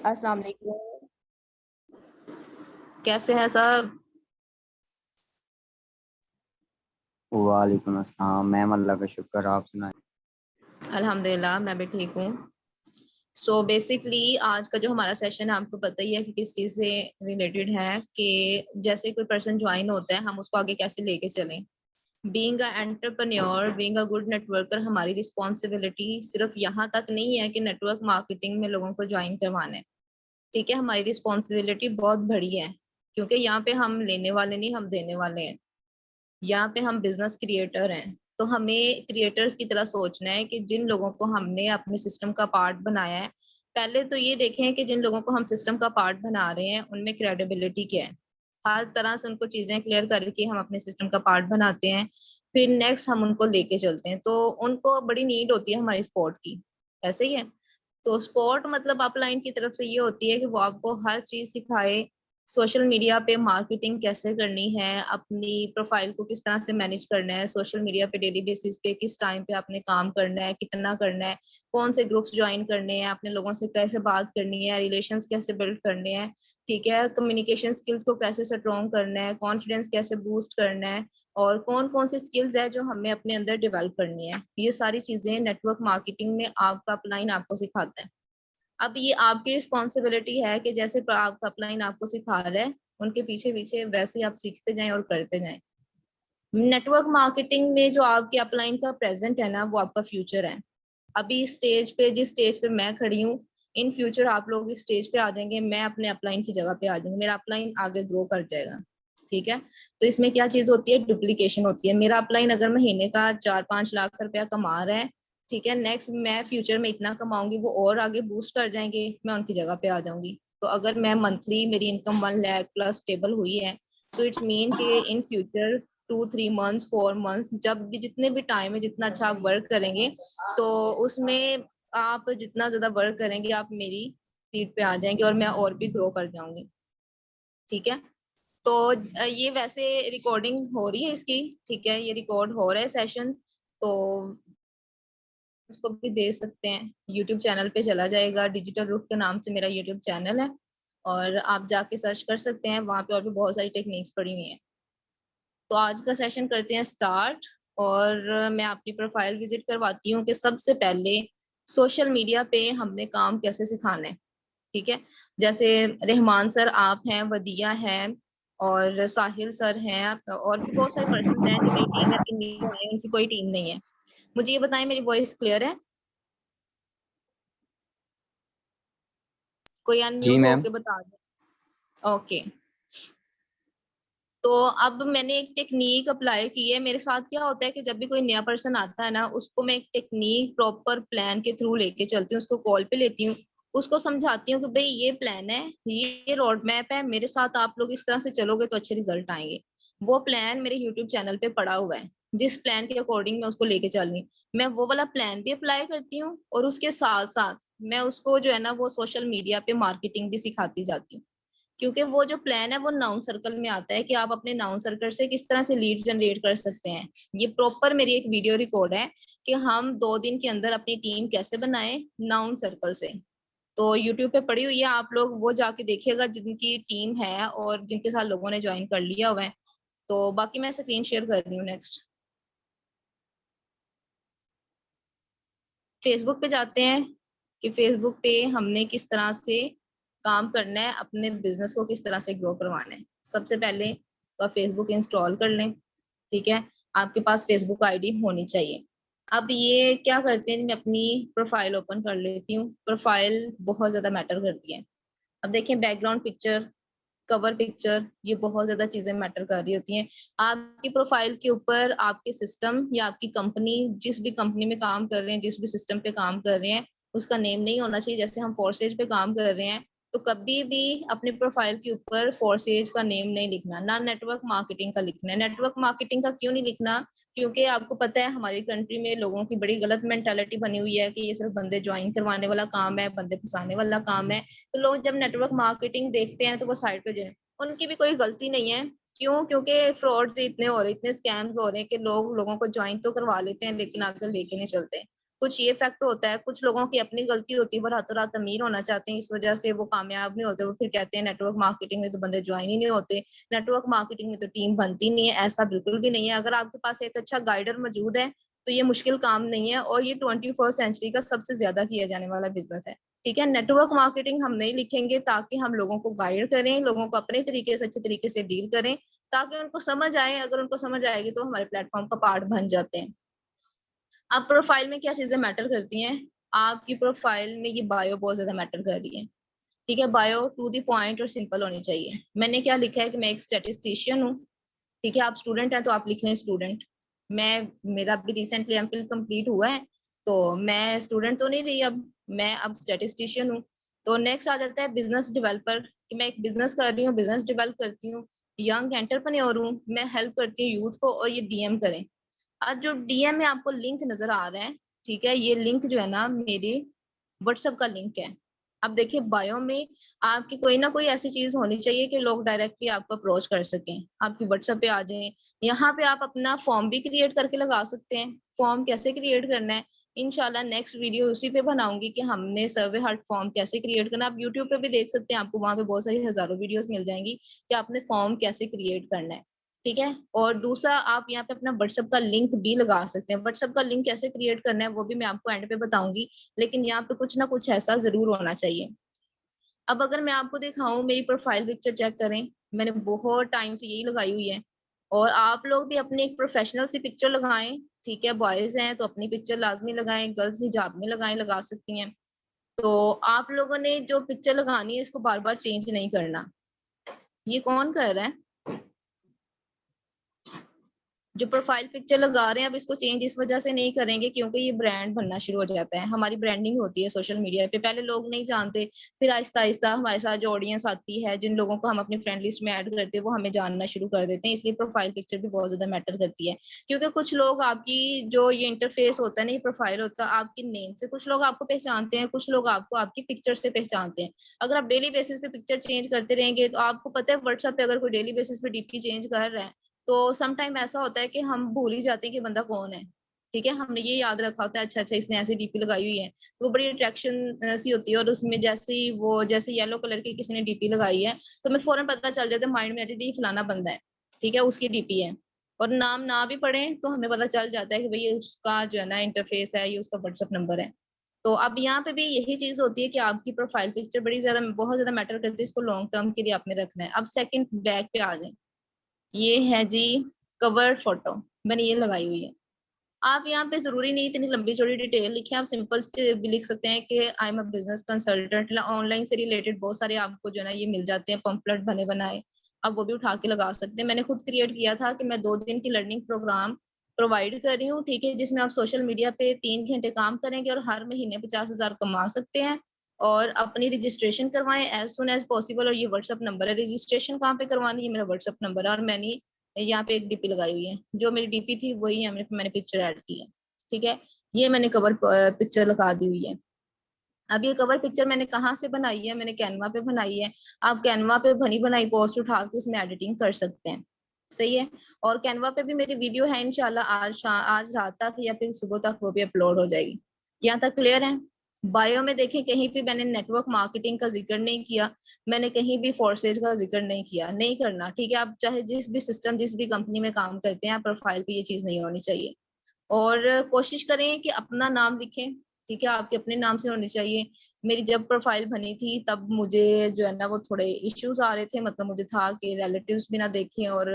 अस्सलाम वालेकुम। कैसे हैं सब? वालेकुम अस्सलाम मैम, अल्लाह का शुक्र। आप सुनाएं। अल्हम्दुलिल्लाह मैं भी ठीक हूँ। सो बेसिकली आज का जो हमारा सेशन है आपको पता ही है कि किस चीज़ से रिलेटेड है, कि जैसे कोई पर्सन ज्वाइन होता है हम उसको आगे कैसे लेके चलें। Being a entrepreneur, being a good networker, हमारी रिस्पॉन्सिबिलिटी सिर्फ यहाँ तक नहीं है कि नेटवर्क मार्केटिंग में लोगों को ज्वाइन करवाना है। ठीक है, हमारी रिस्पॉन्सिबिलिटी बहुत बड़ी है, क्योंकि यहाँ पे हम लेने वाले नहीं, हम देने वाले हैं। यहाँ पे हम बिजनेस क्रिएटर हैं, तो हमें क्रिएटर्स की तरह सोचना है कि जिन लोगों को हमने अपने सिस्टम का पार्ट बनाया है, पहले तो ये देखें कि जिन लोगों को हम सिस्टम का पार्ट बना रहे हैं उनमें क्रेडिबिलिटी क्या है। हर तरह से उनको चीजें क्लियर करके हम अपने सिस्टम का पार्ट बनाते हैं। फिर नेक्स्ट हम उनको लेके चलते हैं, तो उनको बड़ी नीड होती है हमारी सपोर्ट की। ऐसे ही है। तो सपोर्ट मतलब अपलाइन की तरफ से ये होती है कि वो आपको हर चीज सिखाए। सोशल मीडिया पे मार्केटिंग कैसे करनी है, अपनी प्रोफाइल को किस तरह से मैनेज करना है, सोशल मीडिया पे डेली बेसिस पे किस टाइम पे आपने काम करना है, कितना करना है, कौन से ग्रुप्स ज्वाइन करने हैं, अपने लोगों से कैसे बात करनी है, रिलेशंस कैसे बिल्ड करने हैं। ठीक है, कम्युनिकेशन स्किल्स को कैसे स्ट्रॉन्ग करना है, कॉन्फिडेंस कैसे बूस्ट करना है, और कौन कौन सी स्किल्स है जो हमें अपने अंदर डेवलप करनी है। ये सारी चीजें नेटवर्क मार्केटिंग में आपका अपलाइन आपको सिखाता है। अब ये आपकी रिस्पॉन्सिबिलिटी है कि जैसे आपका अपलाइन आपको सिखा रहा है उनके पीछे पीछे वैसे ही आप सीखते जाएं और करते जाएं। नेटवर्क मार्केटिंग में जो आपके अपलाइन का प्रेजेंट है ना, वो आपका फ्यूचर है। अभी इस स्टेज पे, जिस स्टेज पे मैं खड़ी हूँ, इन फ्यूचर आप लोग इस स्टेज पे आ जाएंगे, मैं अपने अपलाइन की जगह पे आ जाऊंगी, मेरा अपलाइन आगे ग्रो कर जाएगा। ठीक है, तो इसमें क्या चीज होती है, डुप्लीकेशन होती है। मेरा अपलाइन अगर महीने का 4-5 लाख रुपया कमा रहा है, ठीक है, नेक्स्ट मैं फ्यूचर में इतना कमाऊंगी, वो और आगे बूस्ट कर जाएंगे, मैं उनकी जगह पे आ जाऊंगी। तो अगर मैं मंथली मेरी इनकम 1 लाख प्लस स्टेबल हुई है, तो इट्स मीन कि इन फ्यूचर 2-3 मंथ्स 4 मंथ्स, जब भी जितने भी टाइम है, जितना अच्छा आप वर्क करेंगे, तो उसमें आप जितना ज्यादा वर्क करेंगे आप मेरी सीट पे आ जाएंगे और मैं और भी ग्रो कर जाऊंगी। ठीक है, तो ये वैसे रिकॉर्डिंग हो रही है इसकी। ठीक है, ये रिकॉर्ड हो रहा है सेशन, तो उसको भी दे सकते हैं। यूट्यूब चैनल पे चला जाएगा, डिजिटल रुख के नाम से मेरा यूट्यूब चैनल है, और आप जाके सर्च कर सकते हैं, वहां पे और भी बहुत सारी टेक्निक्स पड़ी हुई हैं। तो आज का सेशन करते हैं स्टार्ट। और मैं अपनी प्रोफाइल विजिट करवाती हूँ कि सबसे पहले सोशल मीडिया पे हमने काम कैसे सिखाना है। ठीक है, जैसे रहमान सर आप हैं, वदिया है, और साहिल सर हैं, और भी बहुत सारे पर्सन हैं जो मेरी टीम है, लेकिन न्यू है, उनकी कोई टीम नहीं है। मुझे ये बताएं, मेरी वॉइस क्लियर है? कोई जी अनम्यूट मैम। होके बता दे। ओके, तो अब मैंने एक टेक्निक अप्लाई की है। मेरे साथ क्या होता है कि जब भी कोई नया पर्सन आता है ना, उसको मैं एक टेक्निक प्रॉपर प्लान के थ्रू लेके चलती हूँ, उसको कॉल पे लेती हूँ, उसको समझाती हूँ कि भाई ये प्लान है, ये रोड मैप है, मेरे साथ आप लोग इस तरह से चलोगे तो अच्छे रिजल्ट आएंगे। वो प्लान मेरे यूट्यूब चैनल पे पड़ा हुआ है, जिस प्लान के अकॉर्डिंग मैं उसको लेके चल रही हूँ, मैं वो वाला प्लान भी अप्लाई करती हूँ, और उसके साथ साथ मैं उसको जो है ना, वो सोशल मीडिया पे मार्केटिंग भी सिखाती जाती हूँ। क्योंकि वो जो प्लान है वो नाउन सर्कल में आता है कि आप अपने नाउन सर्कल से किस तरह से लीड जनरेट कर सकते हैं। ये प्रॉपर मेरी एक वीडियो रिकॉर्ड है कि हम 2 दिन के अंदर अपनी टीम कैसे बनाए नाउन सर्कल से। तो यूट्यूब पे पड़ी हुई है, आप लोग वो जाके देखिएगा जिनकी टीम है और जिनके साथ लोगों ने ज्वाइन कर लिया हुआ है। तो बाकी मैं स्क्रीन शेयर कर रही हूँ नेक्स्ट। फेसबुक पे जाते हैं कि फेसबुक पे हमने किस तरह से काम करना है, अपने बिजनेस को किस तरह से ग्रो करवाना है। सबसे पहले तो फेसबुक इंस्टॉल कर लें। ठीक है, आपके पास फेसबुक आईडी होनी चाहिए। अब ये क्या करते हैं, मैं अपनी प्रोफाइल ओपन कर लेती हूँ। प्रोफाइल बहुत ज्यादा मैटर करती है। अब देखें, बैकग्राउंड पिक्चर, कवर पिक्चर, ये बहुत ज्यादा चीजें मैटर कर रही होती हैं। आपकी प्रोफाइल के ऊपर आपके सिस्टम या आपकी कंपनी, जिस भी कंपनी में काम कर रहे हैं, जिस भी सिस्टम पे काम कर रहे हैं, उसका नेम नहीं होना चाहिए। जैसे हम फोर्सेज पे काम कर रहे हैं, तो कभी भी अपने प्रोफाइल के ऊपर फोर्सेज का नेम नहीं लिखना, ना नेटवर्क मार्केटिंग का लिखना है। नेटवर्क मार्केटिंग का क्यों नहीं लिखना? क्योंकि आपको पता है हमारी कंट्री में लोगों की बड़ी गलत मेंटालिटी बनी हुई है कि ये सिर्फ बंदे ज्वाइन करवाने वाला काम है, बंदे फंसाने वाला काम है। तो लोग जब नेटवर्क मार्केटिंग देखते हैं तो वो साइड पे जाए, उनकी भी कोई गलती नहीं है। क्यों? क्योंकि फ्रॉड इतने हो रहे, इतने स्कैम्स हो रहे हैं कि लोग लोगों को ज्वाइन तो करवा लेते हैं लेकिन आगे लेके नहीं चलते। कुछ ये फैक्टर होता है, कुछ लोगों की अपनी गलती होती है, वो रातों रात अमीर होना चाहते हैं, इस वजह से वो कामयाब नहीं होते। वो फिर कहते हैं नेटवर्क मार्केटिंग में तो बंदे ज्वाइन ही नहीं होते, नेटवर्क मार्केटिंग में तो टीम बनती नहीं है। ऐसा बिल्कुल भी नहीं है। अगर आपके पास एक अच्छा गाइडर मौजूद है तो ये मुश्किल काम नहीं है, और ये 21st सेंचुरी का सबसे ज्यादा किया जाने वाला बिजनेस है। ठीक है, नेटवर्क मार्केटिंग हम नहीं लिखेंगे ताकि हम लोगों को गाइड करें, लोगों को अपने तरीके से अच्छे तरीके से डील करें, ताकि उनको समझ आए। अगर उनको समझ आएगी तो हमारे प्लेटफॉर्म का पार्ट बन जाते हैं। अब प्रोफाइल में क्या चीजें मैटर करती हैं? आपकी प्रोफाइल में ये बायो बहुत ज्यादा मैटर कर रही है। ठीक है, बायो टू द पॉइंट और सिंपल होनी चाहिए। मैंने क्या लिखा है कि मैं एक स्टैटिस्टिशियन हूँ। ठीक है, आप स्टूडेंट हैं तो आप लिख लें स्टूडेंट। मैं मेरा अभी रिसेंटली एमफिल कंप्लीट हुआ है, तो मैं स्टूडेंट तो नहीं रही अब, मैं अब स्टैटिस्टिशियन हूँ। तो नेक्स्ट आ जाता है बिजनेस डेवलपर, कि मैं एक बिजनेस कर रही हूँ, बिजनेस डेवलप करती हूँ, यंग एंटरप्रेन्योर हूँ, मैं हेल्प करती हूँ यूथ को, और ये डीएम करें। आज जो डीएम में आपको लिंक नजर आ रहा है, ठीक है, ये लिंक जो है ना मेरे व्हाट्सएप का लिंक है। अब देखिए बायो में आपकी कोई ना कोई ऐसी चीज होनी चाहिए कि लोग डायरेक्टली आपको अप्रोच कर सकें, आपकी व्हाट्सएप पे आ जाएं। यहाँ पे आप अपना फॉर्म भी क्रिएट करके लगा सकते हैं। फॉर्म कैसे क्रिएट करना है, इंशाल्लाह नेक्स्ट वीडियो उसी पे बनाऊंगी कि हमने सर्वे हार्ट फॉर्म कैसे क्रिएट करना है। आप यूट्यूब पे भी देख सकते हैं, आपको वहां पे बहुत सारी हजारों वीडियोस मिल जाएंगी कि आपने फॉर्म कैसे क्रिएट करना है। ठीक है, और दूसरा आप यहाँ पे अपना व्हाट्सएप का लिंक भी लगा सकते हैं। व्हाट्सएप का लिंक कैसे क्रिएट करना है वो भी मैं आपको एंड पे बताऊंगी, लेकिन यहाँ पे कुछ ना कुछ ऐसा जरूर होना चाहिए। अब अगर मैं आपको दिखाऊं, मेरी प्रोफाइल पिक्चर चेक करें, मैंने बहुत टाइम से यही लगाई हुई है। और आप लोग भी अपनी एक प्रोफेशनल सी पिक्चर लगाएं। ठीक है, बॉयज हैं तो अपनी पिक्चर लाजमी लगाएं, गर्ल्स हिजाब में लगाएं, लगा सकती हैं। तो आप लोगों ने जो पिक्चर लगानी है इसको बार बार चेंज नहीं करना। ये कौन कर रहा है? जो प्रोफाइल पिक्चर लगा रहे हैं अब इसको चेंज इस वजह से नहीं करेंगे क्योंकि ये ब्रांड बनना शुरू हो जाता है, हमारी ब्रांडिंग होती है सोशल मीडिया पे। पहले लोग नहीं जानते, फिर आहिस्ता आहिस्ता हमारे साथ जो ऑडियंस आती है, जिन लोगों को हम अपनी फ्रेंड लिस्ट में ऐड करते हैं वो हमें जानना शुरू कर देते हैं। इसलिए प्रोफाइल पिक्चर भी बहुत ज्यादा मैटर करती है, क्योंकि कुछ लोग आपकी जो ये इंटरफेस होता है ना, ये प्रोफाइल होता है आपकी नेम से, कुछ लोग आपको पहचानते हैं, कुछ लोग आपको आपकी पिक्चर से पहचानते हैं। अगर आप डेली बेसिस पे पिक्चर चेंज करते रहेंगे तो आपको पता है व्हाट्सएप पे अगर कोई डेली बेसिस पे डीपी चेंज कर रहा है तो सम टाइम ऐसा होता है कि हम भूल ही जाते हैं कि बंदा कौन है। ठीक है, हमने ये याद रखा होता है अच्छा अच्छा इसने ऐसी डीपी लगाई हुई है, तो बड़ी अट्रैक्शन सी होती है। और उसमें जैसे ही वो जैसे येलो कलर की किसी ने डीपी लगाई है तो मैं फौरन पता चल जाता है, माइंड में आ जाती है फलाना बंदा है, ठीक है, उसकी डीपी है। और नाम ना भी पढ़े तो हमें पता चल जाता है कि भाई ये उसका जो है ना इंटरफेस है, ये उसका व्हाट्सएप नंबर है। तो अब यहाँ पे भी यही चीज होती है कि आपकी प्रोफाइल पिक्चर बड़ी ज्यादा बहुत ज्यादा मैटर करती है, इसको लॉन्ग टर्म के लिए आपने रखना है। अब सेकंड बैक पे आ जाए, ये है जी कवर फोटो, मैंने ये लगाई हुई है। आप यहाँ पे जरूरी नहीं इतनी लंबी चौड़ी डिटेल लिखें, आप सिंपल भी लिख सकते हैं कि I am a business consultant. Online से रिलेटेड बहुत सारे आपको जो है ना ये मिल जाते हैं पम्फलेट बने बनाए, आप वो भी उठा के लगा सकते हैं। मैंने खुद क्रिएट किया था कि मैं 2 दिन की लर्निंग प्रोग्राम प्रोवाइड कर रही हूँ, ठीक है, जिसमें आप सोशल मीडिया पे 3 घंटे काम करेंगे और हर महीने 50,000 कमा सकते हैं। और अपनी रजिस्ट्रेशन करवाएं एज सुन एज पॉसिबल। और ये व्हाट्सअप नंबर है, रजिस्ट्रेशन कहाँ पे करवानी है, मेरा व्हाट्सअप नंबर है। और मैंने यहाँ पे एक डीपी लगाई हुई है, जो मेरी डीपी थी वही है, मैंने पिक्चर ऐड की है। ठीक है, ये मैंने कवर पिक्चर लगा दी हुई है। अब ये कवर पिक्चर मैंने कहाँ से बनाई है, मैंने कैनवा पे बनाई है। आप कैनवा पे बनी बनाई पोस्ट उठा के उसमें एडिटिंग कर सकते हैं, सही है। और कैनवा पे भी मेरी वीडियो है, इंशाल्लाह आज रात तक या फिर सुबह तक वो भी अपलोड हो जाएगी। यहाँ तक क्लियर है? बायो में देखें कहीं भी मैंने नेटवर्क मार्केटिंग का जिक्र नहीं किया, मैंने कहीं भी फोर्सेज का जिक्र नहीं किया, नहीं करना। ठीक है, आप चाहे जिस भी सिस्टम जिस भी कंपनी में काम करते हैं, प्रोफाइल पे ये चीज नहीं होनी चाहिए। और कोशिश करें कि अपना नाम लिखें, ठीक है, आपके अपने नाम से होनी चाहिए। मेरी जब प्रोफाइल बनी थी तब मुझे जो है ना वो थोड़े इश्यूज आ रहे थे, मतलब मुझे था कि रिलेटिव्स भी ना देखें और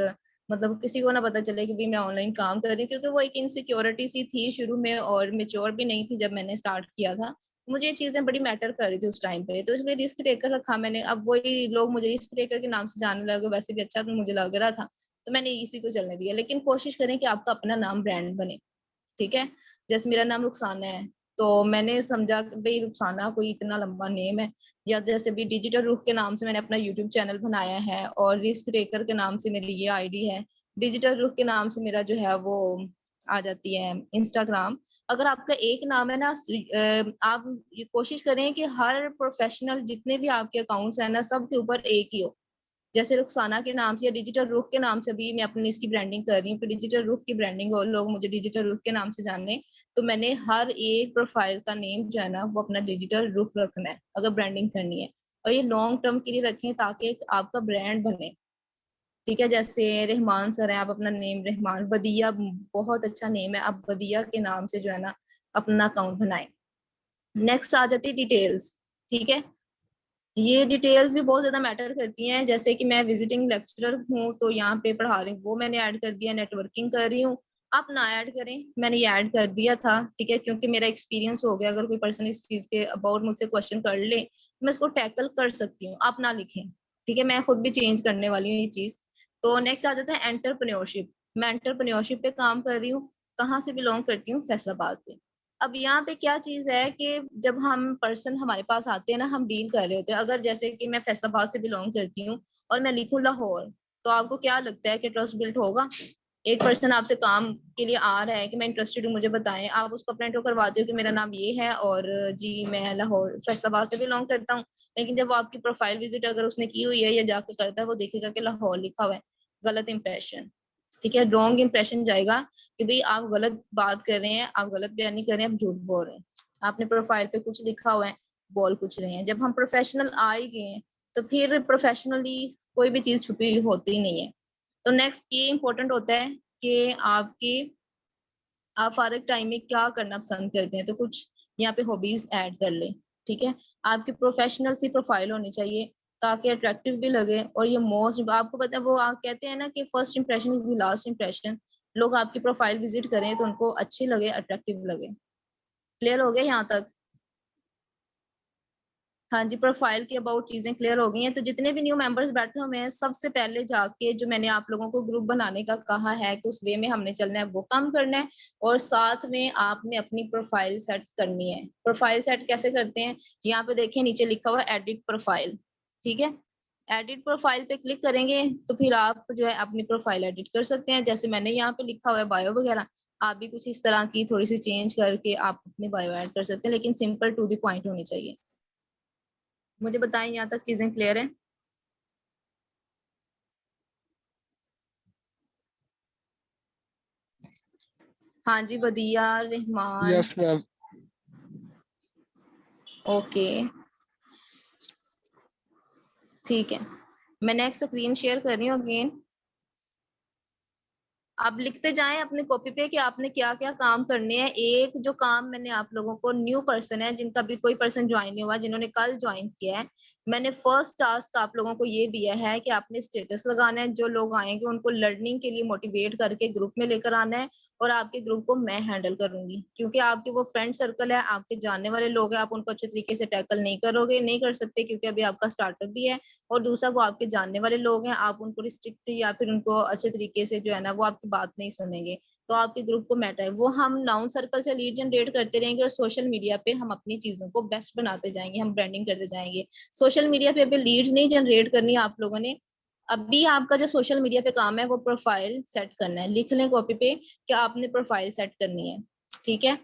मतलब किसी को ना पता चले कि भी मैं ऑनलाइन काम कर रही हूँ, क्योंकि वो एक इनसिक्योरिटी सी थी शुरू में और मेच्योर भी नहीं थी जब मैंने स्टार्ट किया था। मुझे ये चीजें बड़ी मैटर कर रही थी उस टाइम पे, तो इसलिए रिस्क टेकर रखा मैंने। अब वही लोग मुझे रिस्क टेकर के नाम से जानने लगे, वैसे भी अच्छा तो मुझे लग रहा था, तो मैंने इसी को चलने दिया। लेकिन कोशिश करें कि आपका अपना नाम ब्रांड बने। ठीक है, जैसे मेरा नाम रुखसाना है तो मैंने समझा कि भाई रुखसाना कोई इतना लंबा नेम है। या जैसे भी डिजिटल रुख के नाम से मैंने अपना यूट्यूब चैनल बनाया है, और रिस्क टेकर के नाम से मेरी ये आईडी है, डिजिटल रुख के नाम से मेरा जो है वो आ जाती है इंस्टाग्राम। अगर आपका एक नाम है ना, आप ये कोशिश करें कि हर प्रोफेशनल जितने भी आपके अकाउंट्स हैं ना, सब के ऊपर एक ही हो। जैसे रुखसाना के नाम से या डिजिटल रुख के नाम से भी मैं अपनी इसकी ब्रांडिंग कर रही हूँ, फिर डिजिटल रुख की ब्रांडिंग और लोग मुझे डिजिटल रुख के नाम से जाने, तो मैंने हर एक प्रोफाइल का नेम जो है ना वो अपना डिजिटल रुख रखना है अगर ब्रांडिंग करनी है, और ये लॉन्ग टर्म के लिए रखें ताकि आपका ब्रांड बने। ठीक है, जैसे रहमान सर है, आप अपना नेम रहमान, बदिया बहुत अच्छा नेम है, आप बदिया के नाम से जो है ना अपना अकाउंट बनाएं। नेक्स्ट आ जाती है डिटेल्स। ठीक है, ये डिटेल्स भी बहुत ज्यादा मैटर करती हैं, जैसे कि मैं विजिटिंग लेक्चरर हूँ तो यहाँ पे पढ़ा रही हूँ, वो मैंने ऐड कर दिया, नेटवर्किंग कर रही हूँ, आप ना ऐड करें, मैंने ये ऐड कर दिया था। ठीक है, क्योंकि मेरा एक्सपीरियंस हो गया, अगर कोई पर्सन इस चीज के अबाउट मुझसे क्वेश्चन कर ले मैं इसको टैकल कर सकती हूँ, आप ना लिखें। ठीक है, मैं खुद भी चेंज करने वाली हूँ ये चीज। तो नेक्स्ट आ जाता है एंटरप्रेन्योरशिप। मैं एंटरप्रेन्योरशिप पे काम कर रही हूँ, कहाँ से बिलोंग करती हूँ, फैसलाबाद से। अब यहाँ पे क्या चीज है कि जब हम पर्सन हमारे पास आते हैं ना, हम डील कर रहे होते हैं, अगर जैसे कि मैं फैसलाबाद से बिलोंग करती हूँ और मैं लिखूं लाहौर, तो आपको क्या लगता है कि ट्रस्ट बिल्ड होगा? एक पर्सन आपसे काम के लिए आ रहा है कि मैं इंटरेस्टेड हूँ, मुझे बताएं, आप उसको अपना इंट्रो करवाते हो कि मेरा नाम ये है और जी मैं लाहौर फैसलाबाद से बिलोंग करता हूँ। लेकिन जब वो आपकी प्रोफाइल विजिट अगर उसने की हुई है या जाके करता है, वो देखेगा कि लाहौर लिखा हुआ है, गलत इंप्रेशन। ठीक है, रॉन्ग इंप्रेशन जाएगा कि भाई आप गलत बात कर रहे हैं, आप गलत बयानी कर रहे हैं, आप झूठ बोल रहे हैं, आपने प्रोफाइल पे कुछ लिखा हुआ है, बोल कुछ रहे हैं। जब हम प्रोफेशनल आ ही गए हैं तो फिर प्रोफेशनली कोई भी चीज छुपी हुई होती ही नहीं है। तो नेक्स्ट ये इंपॉर्टेंट होता है कि आप फारग टाइम में क्या करना पसंद करते हैं, तो कुछ यहाँ पे हॉबीज ऐड कर ले। ठीक है, आपकी प्रोफेशनल सी प्रोफाइल होनी चाहिए ताकि अट्रैक्टिव भी लगे, और ये मोस्ट आपको पता है वो आप कहते हैं ना कि first impression is the last impression. लोग आपकी प्रोफाइल विजिट करें तो उनको अच्छी लगे, अट्रैक्टिव लगे। क्लियर हो गया यहाँ तक? हाँ जी, प्रोफाइल की अबाउट चीजें क्लियर हो गई हैं। तो जितने भी न्यू मेंबर्स बैठे हुए हैं, सबसे पहले जाके जो मैंने आप लोगों को ग्रुप बनाने का कहा है कि उस वे में हमने चलना है, वो काम करना है, और साथ में आपने अपनी प्रोफाइल सेट करनी है। प्रोफाइल सेट कैसे करते हैं? यहाँ पे देखिए नीचे लिखा हुआ है एडिट प्रोफाइल। ठीक है, एडिट प्रोफाइल पे क्लिक करेंगे तो फिर आप जो है अपनी प्रोफाइल एडिट कर सकते हैं, जैसे मैंने यहाँ पे लिखा हुआ है बायो वगैरह, आप भी कुछ इस तरह की थोड़ी सी चेंज करके आप अपनी बायो ऐड कर सकते हैं, लेकिन सिंपल टू द पॉइंट होनी चाहिए। मुझे बताएं यहाँ तक चीजें क्लियर है? हाँ जी, Badiya Rahman. Yes ma'am. Okay, ठीक है, मैं नेक्स्ट स्क्रीन शेयर कर रही हूँ अगेन। आप लिखते जाएं अपने कॉपी पे कि आपने क्या क्या काम करने हैं। एक जो काम मैंने आप लोगों को, न्यू पर्सन है जिनका भी कोई पर्सन ज्वाइन नहीं हुआ, जिन्होंने कल ज्वाइन किया है, मैंने फर्स्ट टास्क आप लोगों को ये दिया है कि आपने स्टेटस लगाना है, जो लोग आएंगे उनको लर्निंग के लिए मोटिवेट करके ग्रुप में लेकर आना है, और आपके ग्रुप को मैं हैंडल करूंगी, क्योंकि आपके वो फ्रेंड सर्कल है, आपके जानने वाले लोग हैं, आप उनको अच्छे तरीके से टैकल नहीं करोगे, नहीं कर सकते, क्योंकि अभी आपका स्टार्टअप भी है, और दूसरा वो आपके जानने वाले लोग हैं, आप उनको रिस्ट्रिक्ट या फिर उनको अच्छे तरीके से जो है ना वो आपकी बात नहीं सुनेंगे, तो आपके ग्रुप को मैटर है। वो हम नाउन सर्कल से लीड जनरेट करते रहेंगे, और सोशल मीडिया पे हम अपनी चीजों को बेस्ट बनाते जाएंगे, हम ब्रांडिंग करते जाएंगे। सोशल मीडिया पे अभी लीड्स नहीं जनरेट करनी आप लोगों ने, अभी आपका जो सोशल मीडिया पे काम है वो प्रोफाइल सेट करना है। लिख लें कॉपी पे कि आपने प्रोफाइल सेट करनी है। ठीक है,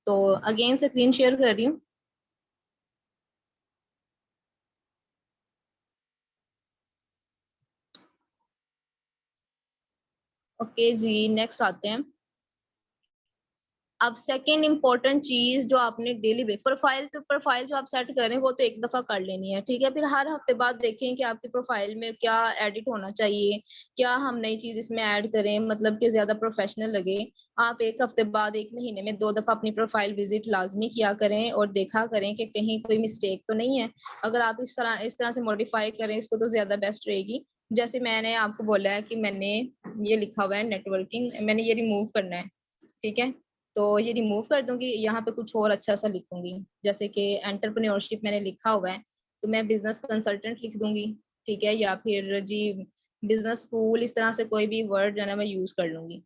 तो अगेन स्क्रीन शेयर कर रही हूँ। ओके जी, नेक्स्ट आते हैं। अब सेकेंड इंपॉर्टेंट चीज जो आपने डेली प्रोफाइल जो आप सेट करें वो तो एक दफा कर लेनी है। ठीक है, फिर हर हफ्ते बाद देखें कि आपकी प्रोफाइल में क्या एडिट होना चाहिए, क्या हम नई चीज इसमें ऐड करें, मतलब कि ज्यादा प्रोफेशनल लगे। आप एक हफ्ते बाद, एक महीने में 2 दफा अपनी प्रोफाइल विजिट लाजमी किया करें और देखा करें कि कहीं कोई मिस्टेक तो नहीं है। अगर आप इस तरह से मॉडिफाई करें इसको तो ज्यादा बेस्ट रहेगी। जैसे मैंने आपको बोला है कि मैंने ये लिखा हुआ है नेटवर्किंग, मैंने ये रिमूव करना है। ठीक है, तो ये रिमूव कर दूंगी, यहाँ पे कुछ और अच्छा सा लिखूंगी, जैसे कि एंटरप्रेन्योरशिप मैंने लिखा हुआ है तो मैं बिजनेस कंसल्टेंट लिख दूंगी। ठीक है, या फिर जी बिजनेस स्कूल, इस तरह से कोई भी वर्ड जो है मैं यूज कर लूंगी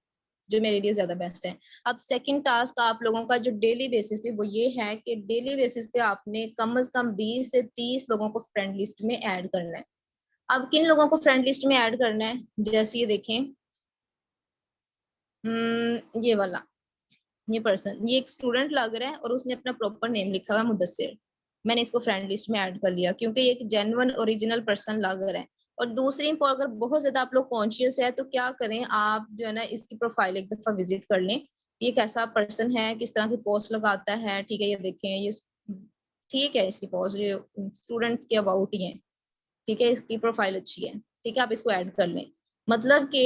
जो मेरे लिए ज्यादा बेस्ट है। अब सेकंड टास्क आप लोगों का जो डेली बेसिस पे वो ये है कि डेली बेसिस पे आपने कम से कम 20 से 30 लोगों को फ्रेंड लिस्ट में ऐड करना है। अब किन लोगों को फ्रेंड लिस्ट में ऐड करना है, जैसे ये देखें, ये वाला, ये पर्सन, ये एक स्टूडेंट लग रहा है और उसने अपना प्रॉपर नेम लिखा हुआ है मुदस्सिर। मैंने इसको फ्रेंड लिस्ट में ऐड कर लिया क्योंकि ये एक जेन्युइन ओरिजिनल पर्सन लग रहा है और दूसरी अगर बहुत ज्यादा आप लोग कॉन्शियस है तो क्या करें, आप जो है ना इसकी प्रोफाइल एक दफा विजिट कर लें, ये कैसा पर्सन है, किस तरह की पोस्ट लगाता है, ठीक है, ये देखें, ये ठीक है, इसकी पोस्ट स्टूडेंट्स के अबाउट ही है, ठीक है, इसकी प्रोफाइल अच्छी है, ठीक है, आप इसको ऐड कर लें। मतलब कि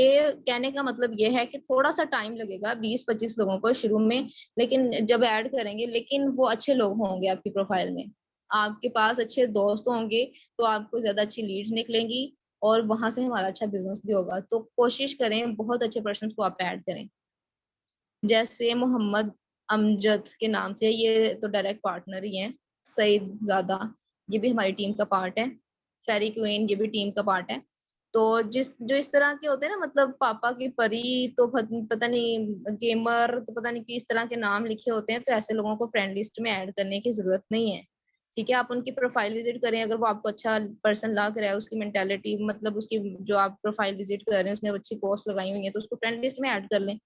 कहने का मतलब ये है कि थोड़ा सा टाइम लगेगा 20-25 लोगों को शुरू में, लेकिन जब ऐड करेंगे, लेकिन वो अच्छे लोग होंगे आपकी प्रोफाइल में, आपके पास अच्छे दोस्त होंगे, तो आपको ज्यादा अच्छी लीड्स निकलेंगी और वहां से हमारा अच्छा बिजनेस भी होगा। तो कोशिश करें बहुत अच्छे पर्सन को आप ऐड करें, जैसे मोहम्मद अमजद के नाम से, ये तो डायरेक्ट पार्टनर ही हैं। सईद ज़ादा, ये भी हमारी टीम का पार्ट है। फेरी क्वीन, ये भी टीम का पार्ट है। तो जो इस तरह के होते हैं ना, मतलब पापा की परी, तो पता नहीं गेमर, तो पता नहीं किस तरह के नाम लिखे होते हैं, तो ऐसे लोगों को फ्रेंड लिस्ट में ऐड करने की जरूरत नहीं है। ठीक है, आप उनकी प्रोफाइल विजिट करें, अगर वो आपको अच्छा पर्सन लग रहा है, उसकी मेंटेलिटी, मतलब उसकी जो आप प्रोफाइल विजिट कर रहे हैं उसने अच्छी पोस्ट लगाई हुई है, तो उसको फ्रेंड लिस्ट में ऐड कर लें।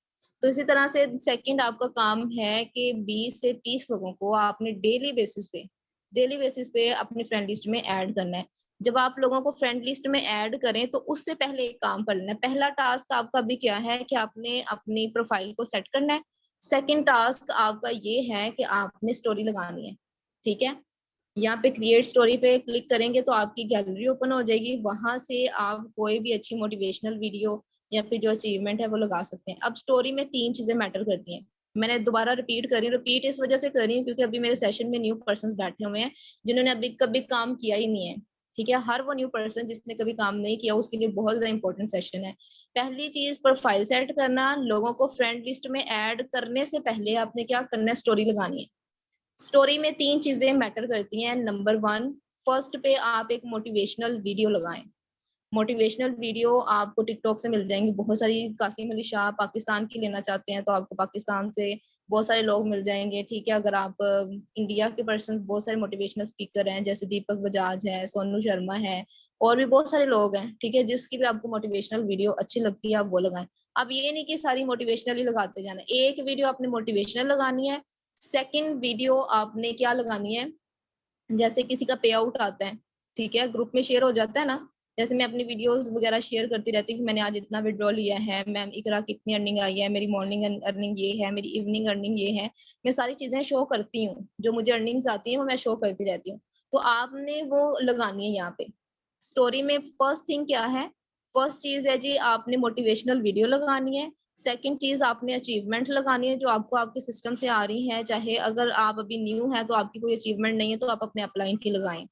तो इसी तरह से सेकंड आपका काम है कि 20 से 30 लोगों को आपने डेली बेसिस पे अपनी फ्रेंड लिस्ट में ऐड करना है। जब आप लोगों को फ्रेंड लिस्ट में ऐड करें तो उससे पहले एक काम कर लेना है। पहला टास्क आपका भी क्या है कि आपने अपनी प्रोफाइल को सेट करना है। सेकंड टास्क आपका ये है कि आपने स्टोरी लगानी है। ठीक है, यहाँ पे क्रिएट स्टोरी पे क्लिक करेंगे तो आपकी गैलरी ओपन हो जाएगी, वहां से आप कोई भी अच्छी मोटिवेशनल वीडियो या फिर जो अचीवमेंट है वो लगा सकते हैं। अब स्टोरी में 3 चीजें मैटर करती हैं। मैंने दोबारा रिपीट इस वजह से कर रही हूँ क्योंकि अभी मेरे सेशन में न्यू पर्सन बैठे हुए हैं जिन्होंने अभी कभी काम किया ही नहीं है। ठीक है, हर वो न्यू पर्सन जिसने कभी काम नहीं किया उसके लिए बहुत ज्यादा इंपॉर्टेंट सेशन है। पहली चीज प्रोफाइल सेट करना, लोगों को फ्रेंड लिस्ट में ऐड करने से पहले आपने क्या करना है, स्टोरी लगानी है। स्टोरी में 3 चीजें मैटर करती हैं। नंबर 1, फर्स्ट पे आप एक मोटिवेशनल वीडियो लगाएं। मोटिवेशनल वीडियो आपको टिकटॉक से मिल जाएंगी बहुत सारी। कासिम अली शाह पाकिस्तान की लेना चाहते हैं तो आपको पाकिस्तान से बहुत सारे लोग मिल जाएंगे। ठीक है, अगर आप इंडिया के पर्सन, बहुत सारे मोटिवेशनल स्पीकर हैं, जैसे दीपक बजाज है, सोनू शर्मा है, और भी बहुत सारे लोग हैं। ठीक है, जिसकी भी आपको मोटिवेशनल वीडियो अच्छी लगती है आप वो लगाएं। अब ये नहीं कि सारी मोटिवेशनल ही लगाते जाना, एक वीडियो आपने मोटिवेशनल लगानी है। सेकंड वीडियो आपने क्या लगानी है, जैसे किसी का पे आउट आता है, ठीक है, ग्रुप में शेयर हो जाता है ना, जैसे मैं अपनी वीडियोस वगैरह शेयर करती रहती हूँ कि मैंने आज इतना विड्रॉ लिया है, मैम इकरा की इतनी अर्निंग आई है, मेरी मॉर्निंग अर्निंग ये है, मेरी इवनिंग अर्निंग ये है। मैं सारी चीजें शो करती हूँ, जो मुझे अर्निंग्स आती है वो मैं शो करती रहती हूँ। तो आपने वो लगानी है यहाँ पे स्टोरी में। फर्स्ट थिंग क्या है, फर्स्ट चीज है जी आपने मोटिवेशनल वीडियो लगानी है। सेकंड चीज आपने अचीवमेंट लगानी है जो आपको आपके सिस्टम से आ रही है, चाहे अगर आप अभी न्यू है तो आपकी कोई अचीवमेंट नहीं है तो आप अपने अपलाइन की लगाएं।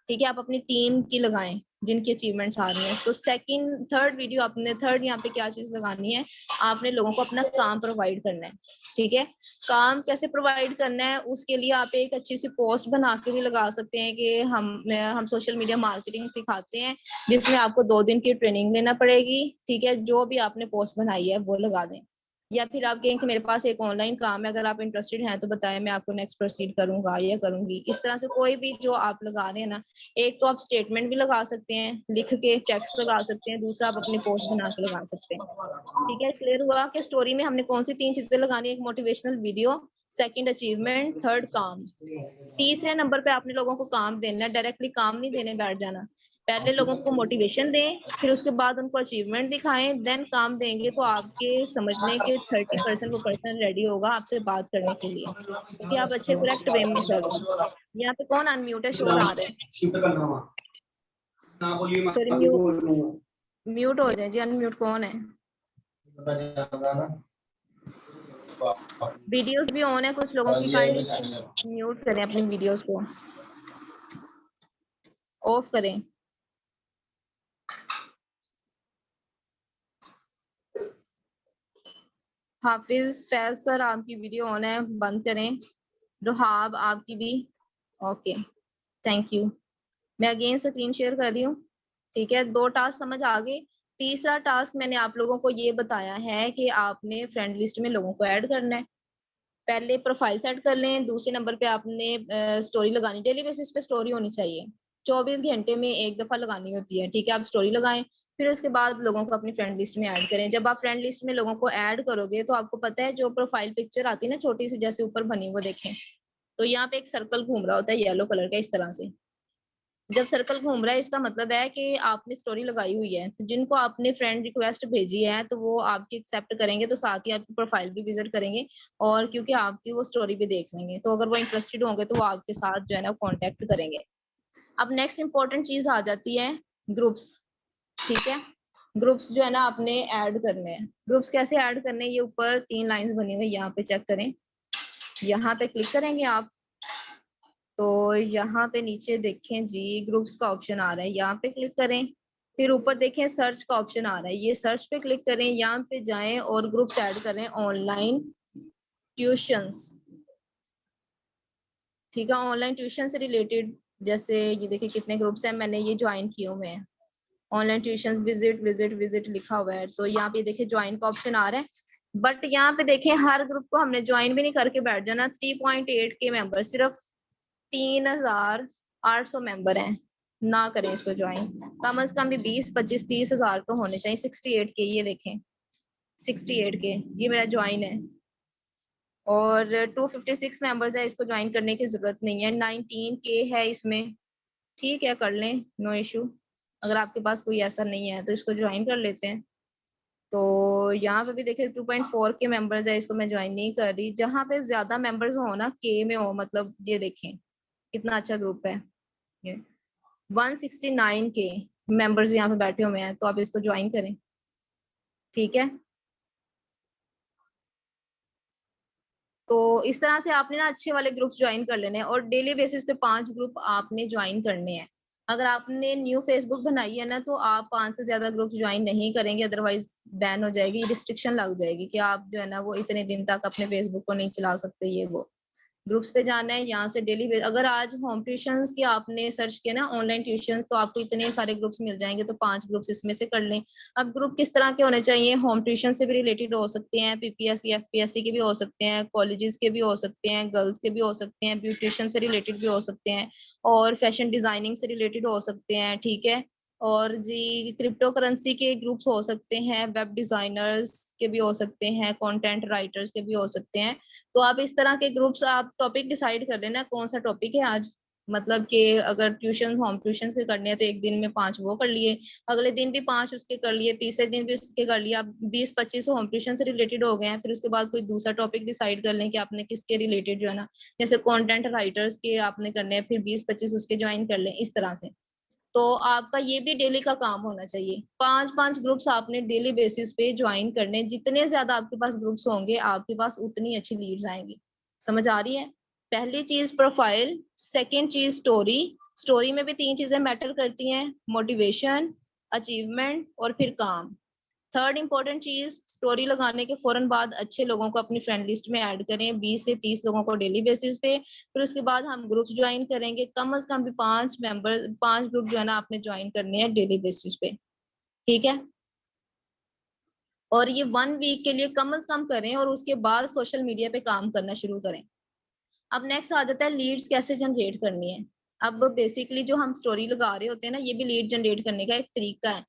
ठीक है, आप अपनी टीम की लगाएं जिनकी अचीवमेंट्स आ रही हैं। तो सेकंड थर्ड वीडियो आपने थर्ड यहाँ पे क्या चीज लगानी है, आपने लोगों को अपना काम प्रोवाइड करना है। ठीक है, काम कैसे प्रोवाइड करना है उसके लिए आप एक अच्छी सी पोस्ट बना के भी लगा सकते हैं कि हम सोशल मीडिया मार्केटिंग सिखाते हैं, जिसमें आपको 2 दिन की ट्रेनिंग लेना पड़ेगी। ठीक है, जो भी आपने पोस्ट बनाई है वो लगा दें। या फिर आप कहें कि मेरे पास एक ऑनलाइन काम है, अगर आप इंटरेस्टेड हैं तो बताएं, मैं आपको नेक्स्ट प्रोसीड करूंगा या करूंगी। इस तरह से कोई भी जो आप लगा रहे हैं ना, एक तो आप स्टेटमेंट भी लगा सकते हैं, लिख के टेक्स्ट लगा सकते हैं, दूसरा आप अपनी पोस्ट बना के लगा सकते हैं। ठीक है, क्लियर हुआ कि स्टोरी में हमने कौन सी 3 चीजें लगानी है, एक motivational video, second achievement, third काम। तीसरे नंबर पे आपने लोगों को काम देना है, डायरेक्टली काम नहीं देने बैठ जाना। पहले लोगों को मोटिवेशन दें, फिर उसके बाद उनको अचीवमेंट दिखाएं, देन काम देंगे तो आपके समझने के 30% वो पर्सन रेडी होगा आपसे बात करने के लिए, क्योंकि आप अच्छे करेक्ट वे में कर रहे हैं। यहाँ पे कौन अनम्यूट है, शोर आ रहा है। सॉरी, म्यूट हो जाए जी, अनम्यूट कौन है। वीडियोस भी ऑन है कुछ लोगों की, काइंडली म्यूट करें अपनी वीडियोस को, ऑफ करें। हाफिज फैज सर आपकी वीडियो ऑन है, बंद करें। रुहाब आपकी भी, ओके, थैंक यू। मैं अगेन स्क्रीन शेयर कर रही हूँ। ठीक है, 2 टास्क समझ आ गए। तीसरा टास्क मैंने आप लोगों को ये बताया है कि आपने फ्रेंड लिस्ट में लोगों को ऐड करना है। पहले प्रोफाइल सेट कर लें, दूसरे नंबर पे आपने स्टोरी लगानी, डेली बेसिस पे स्टोरी होनी चाहिए, 24 घंटे में एक दफा लगानी होती है। ठीक है, आप स्टोरी लगाएं, फिर उसके बाद लोगों को अपनी फ्रेंड लिस्ट में ऐड करें। जब आप फ्रेंड लिस्ट में लोगों को ऐड करोगे तो आपको पता है जो प्रोफाइल पिक्चर आती है ना छोटी सी, जैसे ऊपर बनी वो देखें, तो यहाँ पे एक सर्कल घूम रहा होता है येलो कलर का इस तरह से। जब सर्कल घूम रहा है इसका मतलब है कि आपने स्टोरी लगाई हुई है, तो जिनको आपने फ्रेंड रिक्वेस्ट भेजी है तो वो आपकी एक्सेप्ट करेंगे, तो साथ ही आपकी प्रोफाइल भी विजिट करेंगे और क्योंकि आपकी वो स्टोरी भी देख लेंगे, तो अगर वो इंटरेस्टेड होंगे तो वो आपके साथ जो है ना कांटेक्ट करेंगे। अब नेक्स्ट इंपॉर्टेंट चीज आ जाती है ग्रुप्स। ठीक है, ग्रुप्स जो है ना आपने ऐड करने हैं। ग्रुप्स कैसे ऐड करने हैं, ये ऊपर 3 लाइंस बनी हुई है, यहाँ पे चेक करें। यहाँ पे क्लिक करेंगे आप, तो यहाँ पे नीचे देखें जी ग्रुप्स का ऑप्शन आ रहा है, यहाँ पे क्लिक करें। फिर ऊपर देखें सर्च का ऑप्शन आ रहा है, ये सर्च पे क्लिक करें, यहाँ पे जाएं और ग्रुप्स ऐड करें ऑनलाइन ट्यूशंस। ठीक है, ऑनलाइन ट्यूशन से रिलेटेड, जैसे ये देखिए कितने ग्रुप्स हैं, मैंने ये ज्वाइन किए हुए हैं। Online tuition visit visit visit लिखा हुआ है, तो यहाँ पे देखिए ज्वाइन का ऑप्शन आ रहा है। बट यहाँ पे देखें हर ग्रुप को हमने ज्वाइन भी नहीं करके बैठ जाना। 3.8 के मेंबर, सिर्फ 3,800 मेंबर हैं, ना करें इसको ज्वाइन। कम से कम भी 20, 25, 30 हजार तो होने चाहिए। 68 के, ये देखें 68 के, ये मेरा ज्वाइन है। और 256 मेंबर्स है, इसको ज्वाइन करने की जरूरत नहीं है। 19 के है इसमें, ठीक है कर लें, नो इशू। अगर आपके पास कोई ऐसा नहीं है तो इसको ज्वाइन कर लेते हैं। तो यहाँ पे भी देखिए 2.4 के मेंबर्स है, इसको मैं ज्वाइन नहीं कर रही। जहाँ पे ज्यादा मेंबर्स हो ना, के में हो, मतलब ये देखें कितना अच्छा ग्रुप है ये। 169 के मेंबर्स यहाँ पे बैठे हुए हैं, तो आप इसको ज्वाइन करें। ठीक है, तो इस तरह से आपने ना अच्छे वाले ग्रुप्स ज्वाइन कर लेने हैं, और डेली बेसिस पे 5 ग्रुप आपने ज्वाइन करने हैं। अगर आपने न्यू फेसबुक बनाई है ना, तो आप 5 से ज्यादा ग्रुप ज्वाइन नहीं करेंगे, अदरवाइज बैन हो जाएगी, रिस्ट्रिक्शन लग जाएगी कि आप जो है ना वो इतने दिन तक अपने फेसबुक को नहीं चला सकते, ये वो। ग्रुप्स पे जाना है, यहाँ से डेली। अगर आज होम ट्यूशंस की आपने सर्च किया ना, ऑनलाइन ट्यूशंस, तो आपको इतने सारे ग्रुप्स मिल जाएंगे, तो 5 ग्रुप्स इसमें से कर लें। अब ग्रुप किस तरह के होने चाहिए, होम ट्यूशन से भी रिलेटेड हो सकते हैं, पीपीएससी एफपीएससी के भी हो सकते हैं, कॉलेजेस के भी हो सकते हैं, गर्ल्स के भी हो सकते हैं, ब्यूटिशियन से रिलेटेड भी हो सकते हैं, और फैशन डिजाइनिंग से रिलेटेड हो सकते हैं। ठीक है, और जी क्रिप्टो करेंसी के ग्रुप्स हो सकते हैं, वेब डिजाइनर्स के भी हो सकते हैं, कंटेंट राइटर्स के भी हो सकते हैं। तो आप इस तरह के ग्रुप्स, आप टॉपिक डिसाइड कर लेना कौन सा टॉपिक है आज। मतलब कि अगर ट्यूशन होम ट्यूशन के करने हैं तो एक दिन में 5 वो कर लिए, अगले दिन भी 5 उसके कर लिए, तीसरे दिन भी उसके कर लिए। आप 20-25 होम ट्यूशन से रिलेटेड हो गए हैं, फिर उसके बाद कोई दूसरा टॉपिक डिसाइड कर लें कि आपने किसके रिलेटेड जो है ना, जैसे कंटेंट राइटर्स के आपने करने हैं, फिर 20-25 उसके ज्वाइन कर लें, इस तरह से। तो आपका ये भी डेली का काम होना चाहिए। 5-5 ग्रुप्स आपने डेली बेसिस पे ज्वाइन करने। जितने ज्यादा आपके पास ग्रुप्स होंगे, आपके पास उतनी अच्छी लीड्स आएंगी। समझ आ रही है? पहली चीज प्रोफाइल, सेकंड चीज स्टोरी। स्टोरी में भी 3 चीजें मैटर करती हैं, मोटिवेशन, अचीवमेंट और फिर काम। थर्ड इंपॉर्टेंट चीज, स्टोरी लगाने के फौरन बाद अच्छे लोगों को अपनी फ्रेंड लिस्ट में ऐड करें, 20 से 30 लोगों को डेली बेसिस पे। फिर उसके बाद हम ग्रुप ज्वाइन करेंगे, कम से कम भी 5 ग्रुप जो है ना आपने ज्वाइन करने हैं डेली बेसिस पे। ठीक है, और ये 1 वीक के लिए कम से कम करें, और उसके बाद सोशल मीडिया पे काम करना शुरू करें। अब नेक्स्ट आ जाता है लीड्स कैसे जनरेट करनी है। अब बेसिकली जो हम स्टोरी लगा रहे होते हैं ना, ये भी लीड जनरेट करने का एक तरीका है।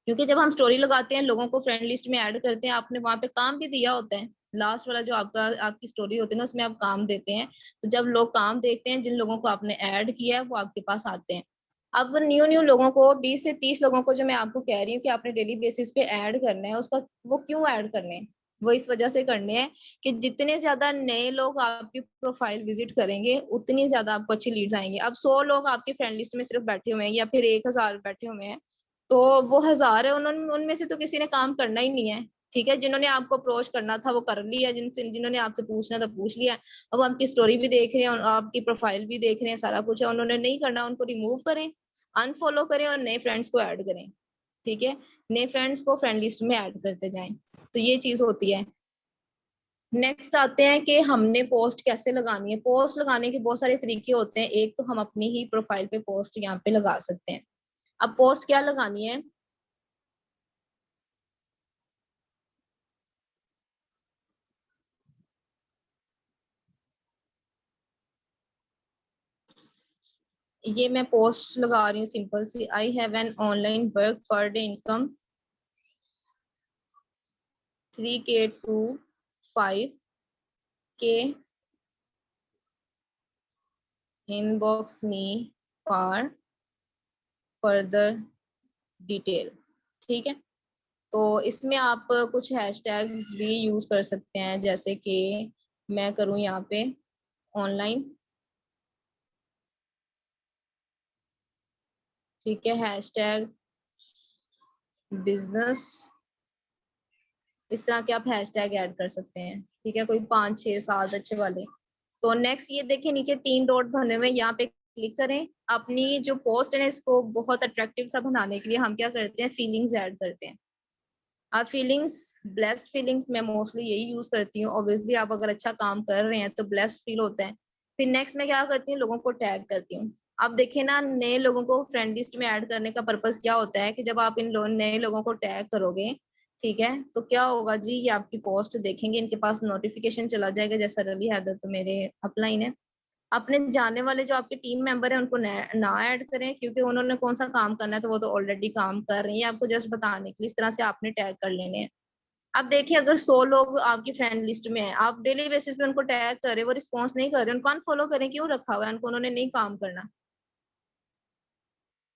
क्योंकि जब हम स्टोरी लगाते हैं, लोगों को फ्रेंड लिस्ट में ऐड करते हैं, आपने वहां पे काम भी दिया होता है। लास्ट वाला जो आपकी स्टोरी होती है ना, उसमें आप काम देते हैं। तो जब लोग काम देखते हैं, जिन लोगों को आपने ऐड किया है वो आपके पास आते हैं। अब न्यू न्यू लोगों को, 20 से 30 लोगों को जो मैं आपको कह रही हूँ कि आपने डेली बेसिस पे ऐड करना है, उसका वो क्यों ऐड करने हैं, वो इस वजह से करने हैं कि जितने ज्यादा नए लोग आपकी प्रोफाइल विजिट करेंगे, उतनी ज्यादा आपको अच्छी लीड्स आएंगे। अब 100 लोग आपकी फ्रेंड लिस्ट में सिर्फ बैठे हुए हैं, या फिर 1000 बैठे हुए हैं, तो वो 1000 है, उन्होंने उनमें से तो किसी ने काम करना ही नहीं है। ठीक है, जिन्होंने आपको अप्रोच करना था वो कर लिया, जिन्होंने आपसे पूछना था पूछ लिया। अब आपकी स्टोरी भी देख रहे हैं, आपकी प्रोफाइल भी देख रहे हैं, सारा कुछ है, उन्होंने नहीं करना, उनको रिमूव करें, अनफॉलो करें और नए फ्रेंड्स को ऐड करें। ठीक है, नए फ्रेंड्स को फ्रेंड लिस्ट में ऐड करते जाएं। तो ये चीज होती है। नेक्स्ट आते हैं कि हमने पोस्ट कैसे लगानी है। पोस्ट लगाने के बहुत सारे तरीके होते हैं। एक तो हम अपनी ही प्रोफाइल पे पोस्ट यहाँ पे लगा सकते हैं। अब पोस्ट क्या लगानी है, ये मैं पोस्ट लगा रही हूँ सिंपल सी, I have an online work per day income 3K to 5K, inbox me for further detail. ठीक है, तो इसमें आप कुछ हैशटैग्स भी यूज कर सकते हैं, जैसे कि मैं करूं यहाँ पे ऑनलाइन, ठीक है, हैशटैग बिजनेस, इस तरह के आप हैशटैग ऐड कर सकते हैं। ठीक है, कोई 5 6 7 अच्छे वाले। तो नेक्स्ट ये देखिए नीचे 3 डॉट बने हुए, यहाँ पे क्लिक करें। अपनी जो पोस्ट है इसको बहुत अट्रैक्टिव सा बनाने के लिए हम क्या करते हैं, फीलिंग्स ऐड करते हैं। आप फीलिंग्स, ब्लेस्ड फीलिंग्स, मैं मोस्टली यही यूज करती हूँ। ऑब्वियसली आप अगर अच्छा काम कर रहे हैं तो ब्लेस्ड फील होता है। फिर नेक्स्ट मैं क्या करती हूँ, लोगों को टैग करती हूँ। आप देखिए ना, नए लोगों को फ्रेंड लिस्ट में ऐड करने का पर्पस क्या होता है कि जब आप इन नए लोगों को टैग करोगे, ठीक है, तो क्या होगा जी, ये आपकी पोस्ट देखेंगे, इनके पास नोटिफिकेशन चला जाएगा। जैसा रली हैदर तो मेरे अपलाइन है, अपने जाने वाले जो आपके टीम मेंबर है उनको ना ऐड करें, क्योंकि उन्होंने कौन सा काम करना है तो वो तो ऑलरेडी काम कर रही है, आपको जस्ट बताने के लिए इस तरह से आपने टैग कर लेने हैं। अब देखिए अगर 100 लोग आपकी फ्रेंड लिस्ट में है, आप डेली बेसिस पे उनको टैग करें, वो रिस्पॉन्स नहीं कर रहे, उनको अनफॉलो करें, क्यों रखा हुआ है उनको, उन्होंने नहीं काम करना।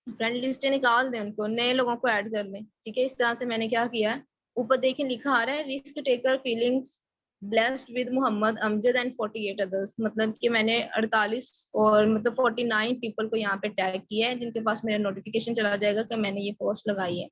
फ्रेंड लिस्ट निकाल दें, उनको नए लोगों को ऐड कर लें। ठीक है, इस तरह से मैंने क्या किया, ऊपर देखिए लिखा आ रहा है risk taker feelings blessed with Mohammad Amjad and 48 others, मतलब कि मैंने 48 और मतलब 49 पीपल को यहाँ पे टैग किया है, जिनके पास मेरा नोटिफिकेशन चला जाएगा कि मैंने ये पोस्ट लगाई है।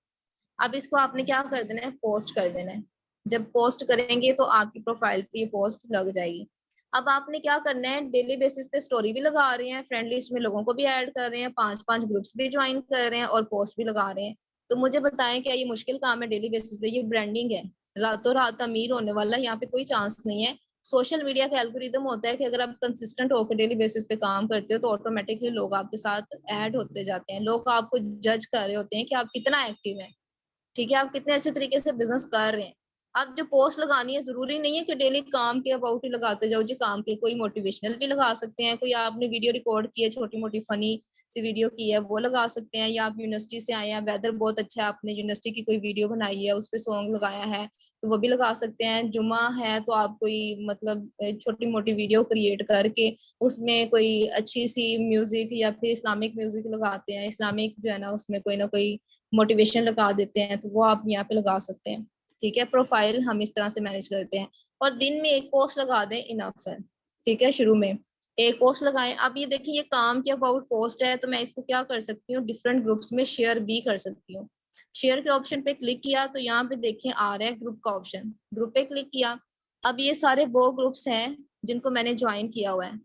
अब इसको आपने क्या कर देना है, पोस्ट कर देना है। जब पोस्ट करेंगे तो आपकी प्रोफाइल पे ये पोस्ट लग जाएगी। अब आपने क्या करना है, डेली बेसिस पे स्टोरी भी लगा रहे हैं, फ्रेंड लिस्ट में लोगों को भी ऐड कर रहे हैं, 5 5 ग्रुप्स भी ज्वाइन कर रहे हैं और पोस्ट भी लगा रहे हैं। तो मुझे बताएं, क्या ये मुश्किल काम है डेली बेसिस पे? ये ब्रांडिंग है, रातों रात अमीर होने वाला यहाँ पे कोई चांस नहीं है। सोशल मीडिया का एल्गोरिदम होता है कि अगर आप कंसिस्टेंट होकर डेली बेसिस पे काम करते हो तो ऑटोमेटिकली लोग आपके साथ ऐड होते जाते हैं। लोग आपको जज कर रहे होते हैं कि आप कितना एक्टिव है, ठीक है, आप कितने अच्छे तरीके से बिजनेस कर रहे हैं। आप जो पोस्ट लगानी है, जरूरी नहीं है कि डेली काम के अबाउट ही लगाते जाओ जी, काम के कोई मोटिवेशनल भी लगा सकते हैं, कोई आपने वीडियो रिकॉर्ड की है, छोटी मोटी फनी सी वीडियो की है, वो लगा सकते हैं। या आप यूनिवर्सिटी से आए हैं, वेदर बहुत अच्छा है, आपने यूनिवर्सिटी की कोई वीडियो बनाई है, उस पर सॉन्ग लगाया है, तो वो भी लगा सकते हैं। जुमा है तो आप कोई मतलब छोटी मोटी वीडियो क्रिएट करके उसमें कोई अच्छी सी म्यूजिक या फिर इस्लामिक म्यूजिक लगाते हैं, इस्लामिक जो है ना उसमें कोई ना कोई मोटिवेशन लगा देते हैं, तो वो आप यहाँ पे लगा सकते हैं। ठीक है, प्रोफाइल हम इस तरह से मैनेज करते हैं। और दिन में एक पोस्ट लगा दें, इनफ है। ठीक है, शुरू में एक पोस्ट लगाएं। अब ये देखिए, ये काम के अबाउट पोस्ट है, तो मैं इसको क्या कर सकती हूँ, डिफरेंट ग्रुप्स में शेयर भी कर सकती हूँ। शेयर के ऑप्शन पे क्लिक किया तो यहाँ पे देखिए आ रहा है ग्रुप का ऑप्शन, ग्रुप पे क्लिक किया। अब ये सारे वो ग्रुप्स हैं जिनको मैंने ज्वाइन किया हुआ है।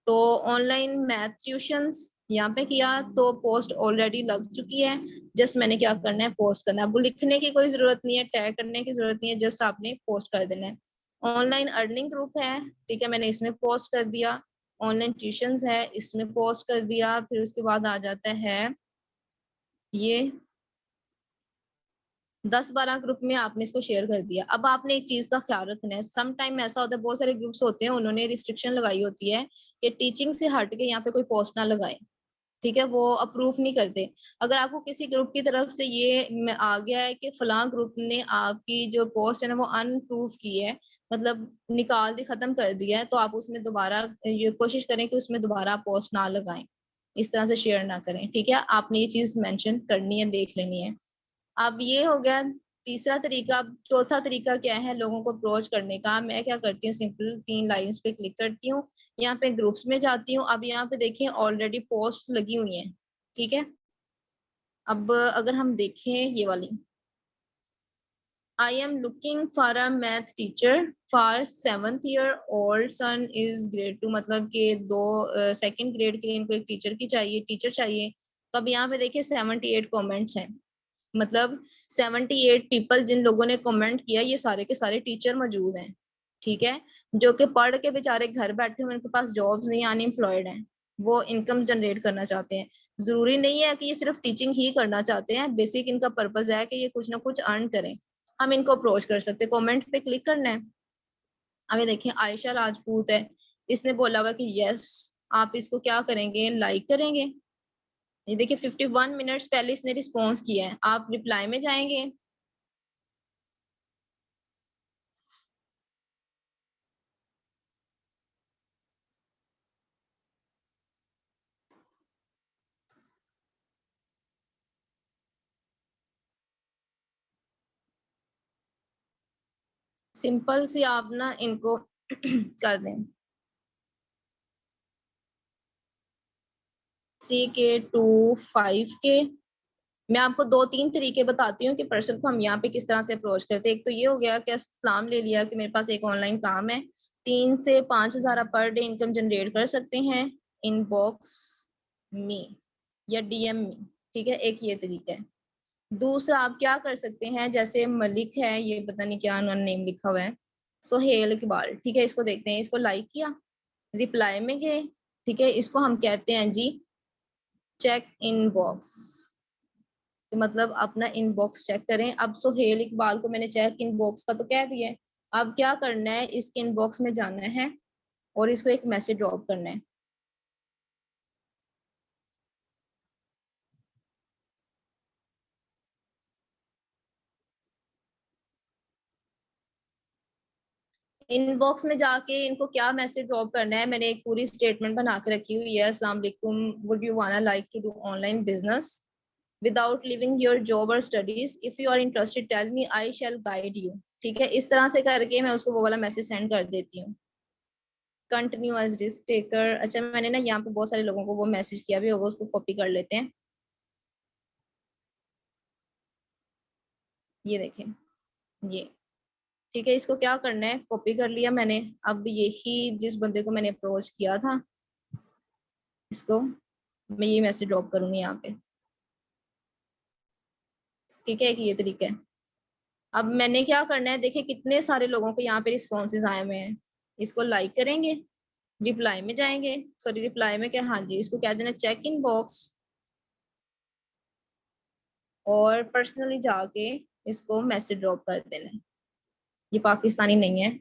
तो ऑनलाइन मैथ ट्यूशंस यहाँ पे किया तो पोस्ट ऑलरेडी लग चुकी है। जस्ट मैंने क्या करना है, पोस्ट करना है। अब लिखने की कोई जरूरत नहीं है, टैग करने की जरूरत नहीं है, जस्ट आपने पोस्ट कर देना है। ऑनलाइन अर्निंग ग्रुप है, ठीक है, मैंने इसमें पोस्ट कर दिया। ऑनलाइन ट्यूशंस है, इसमें पोस्ट कर दिया। फिर उसके बाद आ जाता है ये 10 12 ग्रुप में आपने इसको शेयर कर दिया। अब आपने एक चीज का ख्याल रखना है, सम टाइम ऐसा होता है, बहुत सारे ग्रुप्स होते हैं उन्होंने रिस्ट्रिक्शन लगाई होती है कि टीचिंग से हट के यहाँ पे कोई पोस्ट ना लगाए। ठीक है, वो अप्रूव नहीं करते। अगर आपको किसी ग्रुप की तरफ से ये आ गया है कि फलां ग्रुप ने आपकी जो पोस्ट है ना वो अनप्रूव की है, मतलब निकाल दी, खत्म कर दिया है, तो आप उसमें दोबारा ये कोशिश करें कि उसमें दोबारा पोस्ट ना लगाएं, इस तरह से शेयर ना करें। ठीक है, आपने ये चीज मेंशन करनी है, देख लेनी है। अब ये हो गया तीसरा तरीका। अब चौथा तरीका क्या है लोगों को अप्रोच करने का? मैं क्या करती हूँ, सिंपल 3 लाइंस पे क्लिक करती हूँ, यहाँ पे ग्रुप्स में जाती हूँ। अब यहाँ पे देखिए ऑलरेडी पोस्ट लगी हुई है। ठीक है, अब अगर हम देखें ये वाली, I am looking for a math teacher for 7th year old son is grade 2, मतलब कि 2nd ग्रेड के लिए इनको एक टीचर चाहिए। तो अब यहाँ पे देखिए 78 कमेंट्स हैं, मतलब 78 पीपल जिन लोगों ने कमेंट किया, ये सारे के सारे टीचर मौजूद हैं। ठीक है, जो कि पढ़ के बेचारे घर बैठे हुए, उनके पास जॉब्स नहीं, अनएम्प्लॉयड हैं, वो इनकम जनरेट करना चाहते हैं। जरूरी नहीं है कि ये सिर्फ टीचिंग ही करना चाहते हैं, बेसिक इनका पर्पज है कि ये कुछ ना कुछ अर्न करें। हम इनको अप्रोच कर सकते हैं, कमेंट पे क्लिक करना है। अब ये देखिए आयशा राजपूत है, इसने बोला हुआ कि यस, आप इसको क्या करेंगे, लाइक करेंगे। ये देखिए 51 मिनट्स पहले इसने रिस्पॉन्स किया है, आप रिप्लाई में जाएंगे। सिंपल सी आप ना इनको कर दें 3K to 5K। मैं आपको 2-3 तरीके बताती हूँ कि पर्सन को हम यहाँ पे किस तरह से अप्रोच करते हैं। एक तो ये हो गया कि सलाम ले लिया कि मेरे पास एक ऑनलाइन काम है, 3 से 5 हज़ार आप पर डे इनकम जनरेट कर सकते हैं इनबॉक्स में या डीएम में। ठीक है, एक ये तरीका है। दूसरा आप क्या कर सकते हैं, जैसे मलिक है, ये पता नहीं क्या उन्होंने नेम लिखा हुआ है, सोहेल इकबाल। ठीक है, इसको देखते हैं, इसको लाइक किया, रिप्लाई में गए। ठीक है, इसको हम कहते हैं जी चेक इनबॉक्स, तो मतलब अपना इनबॉक्स चेक करें। अब सोहेल इकबाल को मैंने चेक इनबॉक्स का तो कह दिया है, अब क्या करना है, इसके इनबॉक्स में जाना है और इसको एक मैसेज ड्रॉप करना है। इनबॉक्स में जाके इनको क्या मैसेज ड्रॉप करना है, मैंने एक पूरी स्टेटमेंट बना के रखी हुई है। अस्सलाम वालेकुम, would you wanna like to do online business without leaving your job or studies? If you are interested, tell me, I shall guide you। ठीक है, इस तरह से करके मैं उसको वो वाला मैसेज सेंड कर देती हूँ। Continue as risk taker. अच्छा, मैंने ना यहाँ पे बहुत सारे लोगों को वो मैसेज किया भी होगा, उसको कॉपी कर लेते हैं। ये देखें, ये ठीक है, इसको क्या करना है, कॉपी कर लिया मैंने। अब यही जिस बंदे को मैंने अप्रोच किया था, इसको मैं ये मैसेज ड्रॉप करूंगी यहाँ पे। ठीक है, एक ये तरीका है। अब मैंने क्या करना है, देखिए कितने सारे लोगों को यहाँ पे रिस्पॉन्सेज आए हुए हैं। इसको लाइक करेंगे, रिप्लाई में जाएंगे, सॉरी रिप्लाई में क्या, हाँ जी, इसको कह देना चेक इन बॉक्स और पर्सनली जाके इसको मैसेज ड्रॉप कर देना। ये पाकिस्तानी नहीं है,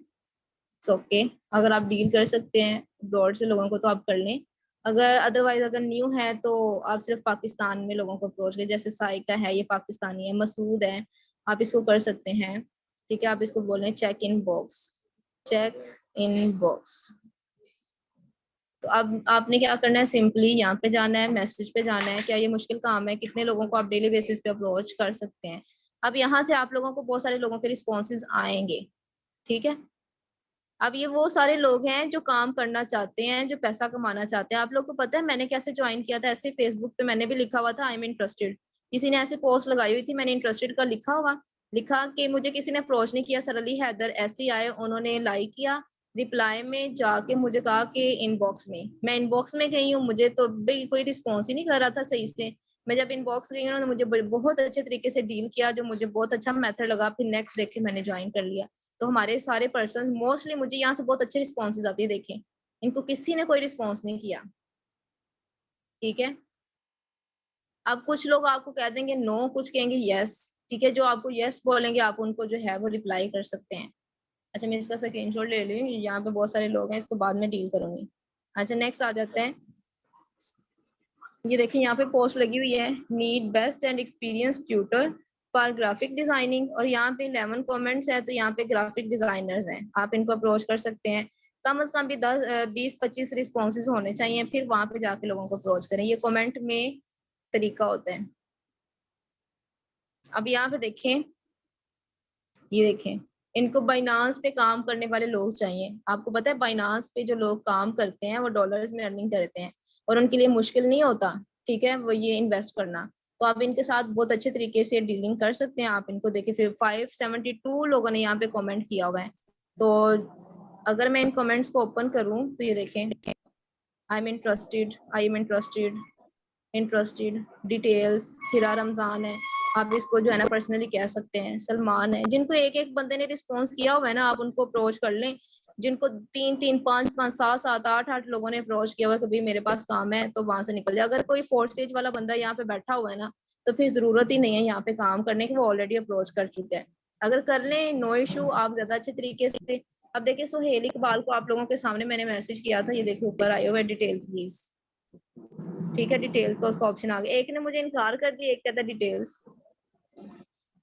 ओके। अगर आप डील कर सकते हैं ब्रॉड से लोगों को तो आप कर लें, अगर अदरवाइज अगर न्यू है तो आप सिर्फ पाकिस्तान में लोगों को अप्रोच करें। जैसे साइका है, ये पाकिस्तानी है, मसूद है, आप इसको कर सकते हैं। ठीक है, आप इसको बोलें check inbox, check inbox. तो अब आपने क्या करना है, सिंपली यहाँ पे जाना है, मैसेज पे जाना है। क्या ये मुश्किल काम है, कितने लोगों को आप डेली बेसिस पे अप्रोच कर सकते हैं। अब यहाँ से आप लोगों को बहुत सारे लोगों के रिस्पॉन्सेज आएंगे। ठीक है, अब ये वो सारे लोग हैं जो काम करना चाहते हैं, जो पैसा कमाना चाहते हैं। आप लोग को पता है मैंने कैसे ज्वाइन किया था, ऐसे फेसबुक पे मैंने भी लिखा हुआ था आई एम इंटरेस्टेड। किसी ने ऐसे पोस्ट लगाई हुई थी, मैंने इंटरेस्टेड का लिखा हुआ, लिखा कि मुझे किसी ने अप्रोच नहीं किया, सर अली हैदर ऐसे ही आए, उन्होंने लाइक किया, रिप्लाई में जाके मुझे कहा कि इनबॉक्स में। मैं इनबॉक्स में गई हूँ, मुझे तो भाई कोई रिस्पॉन्स ही नहीं कर रहा था सही से। मैं जब इनबॉक्स गई, उन्होंने मुझे बहुत अच्छे तरीके से डील किया, जो मुझे बहुत अच्छा मेथड लगा। फिर नेक्स्ट डे के मैंने ज्वाइन कर लिया। तो हमारे सारे पर्सन मोस्टली मुझे यहाँ से बहुत अच्छे रिस्पॉन्सेज आते हैं। देखें, इनको किसी ने कोई रिस्पॉन्स नहीं किया। ठीक है, अब कुछ लोग आपको कह देंगे नो, कुछ कहेंगे यस। ठीक है, जो आपको यस बोलेंगे आप उनको जो है वो रिप्लाई कर सकते हैं। अच्छा, मैं इसका स्क्रीनशॉट ले लूँ, यहाँ पे बहुत सारे लोग हैं, इसको बाद में डील करूंगी। अच्छा, नेक्स्ट आ जाते हैं। ये देखिए, यहाँ पे पोस्ट लगी हुई है, need best and experience tutor for graphic designing, और यहाँ पे 11 कमेंट्स है, तो यहाँ पे ग्राफिक डिजाइनर्स हैं, आप इनको अप्रोच कर सकते हैं। कम से कम भी 20-25 रिस्पॉन्सेज होने चाहिए, फिर वहां पे जाके लोगों को अप्रोच करें। ये कमेंट में तरीका होता है। अब यहाँ पे देखें, ये देखें, इनको बाइनांस पे काम करने वाले लोग चाहिए। आपको पता है बाइनांस पे जो लोग काम करते हैं वो डॉलर्स में अर्निंग करते हैं, और उनके लिए मुश्किल नहीं होता, ठीक है, वो ये इन्वेस्ट करना। तो आप इनके साथ बहुत अच्छे तरीके से डीलिंग कर सकते हैं। आप इनको देखिए, फिर 572 लोगों ने यहाँ पे कमेंट किया हुआ है। तो अगर मैं इन कमेंट्स को ओपन करूँ तो ये देखें, I am interested, I am interested, interested, details, Hira Ramzan है, आप इसको जो है ना पर्सनली कह सकते हैं, सलमान है। जिनको एक एक बंदे ने रिस्पॉन्स किया हुआ है ना, आप उनको अप्रोच कर लें। जिनको 3-3, 5-5, 7-7, 8-8 लोगों ने अप्रोच किया हुआ है कि भाई मेरे पास काम है, तो वहां से निकल जाए। अगर कोई फोर्थ स्टेज वाला बंदा यहाँ पे बैठा हुआ है ना, तो फिर जरूरत ही नहीं है यहाँ पे काम करने की, वो ऑलरेडी अप्रोच कर चुका है। अगर कर लें, नो इशू, आप ज्यादा अच्छे तरीके से। अब देखिए, सुहेल इकबाल को आप लोगों के सामने मैंने मैसेज किया था, ये देखिए ऊपर आए हुए डिटेल प्लीज। ठीक है, डिटेल का उसका ऑप्शन आ गया। एक ने मुझे इनकार कर दिया, एक कहता डिटेल्स।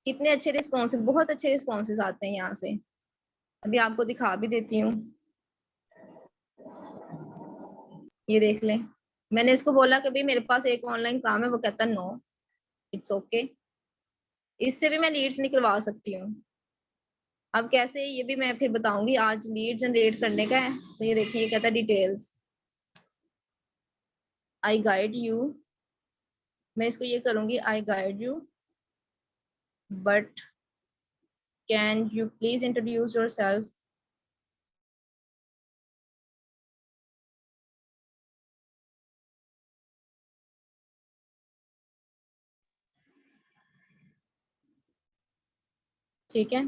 कितने अच्छे रिस्पॉन्सेज, बहुत अच्छे रिस्पॉन्सेज आते हैं यहाँ से। अभी आपको दिखा भी देती हूँ, ये देख लें। मैंने इसको बोला कि भाई मेरे पास एक ऑनलाइन काम है, वो कहता नो, इट्स ओके। इससे भी मैं लीड्स निकलवा सकती हूँ। अब कैसे, ये भी मैं फिर बताऊंगी। आज लीड जनरेट करने का है, तो ये देखिए ये कहता है डिटेल्स, आई गाइड यू। मैं इसको ये करूंगी, आई guide you but can you please introduce your self. ठीक है,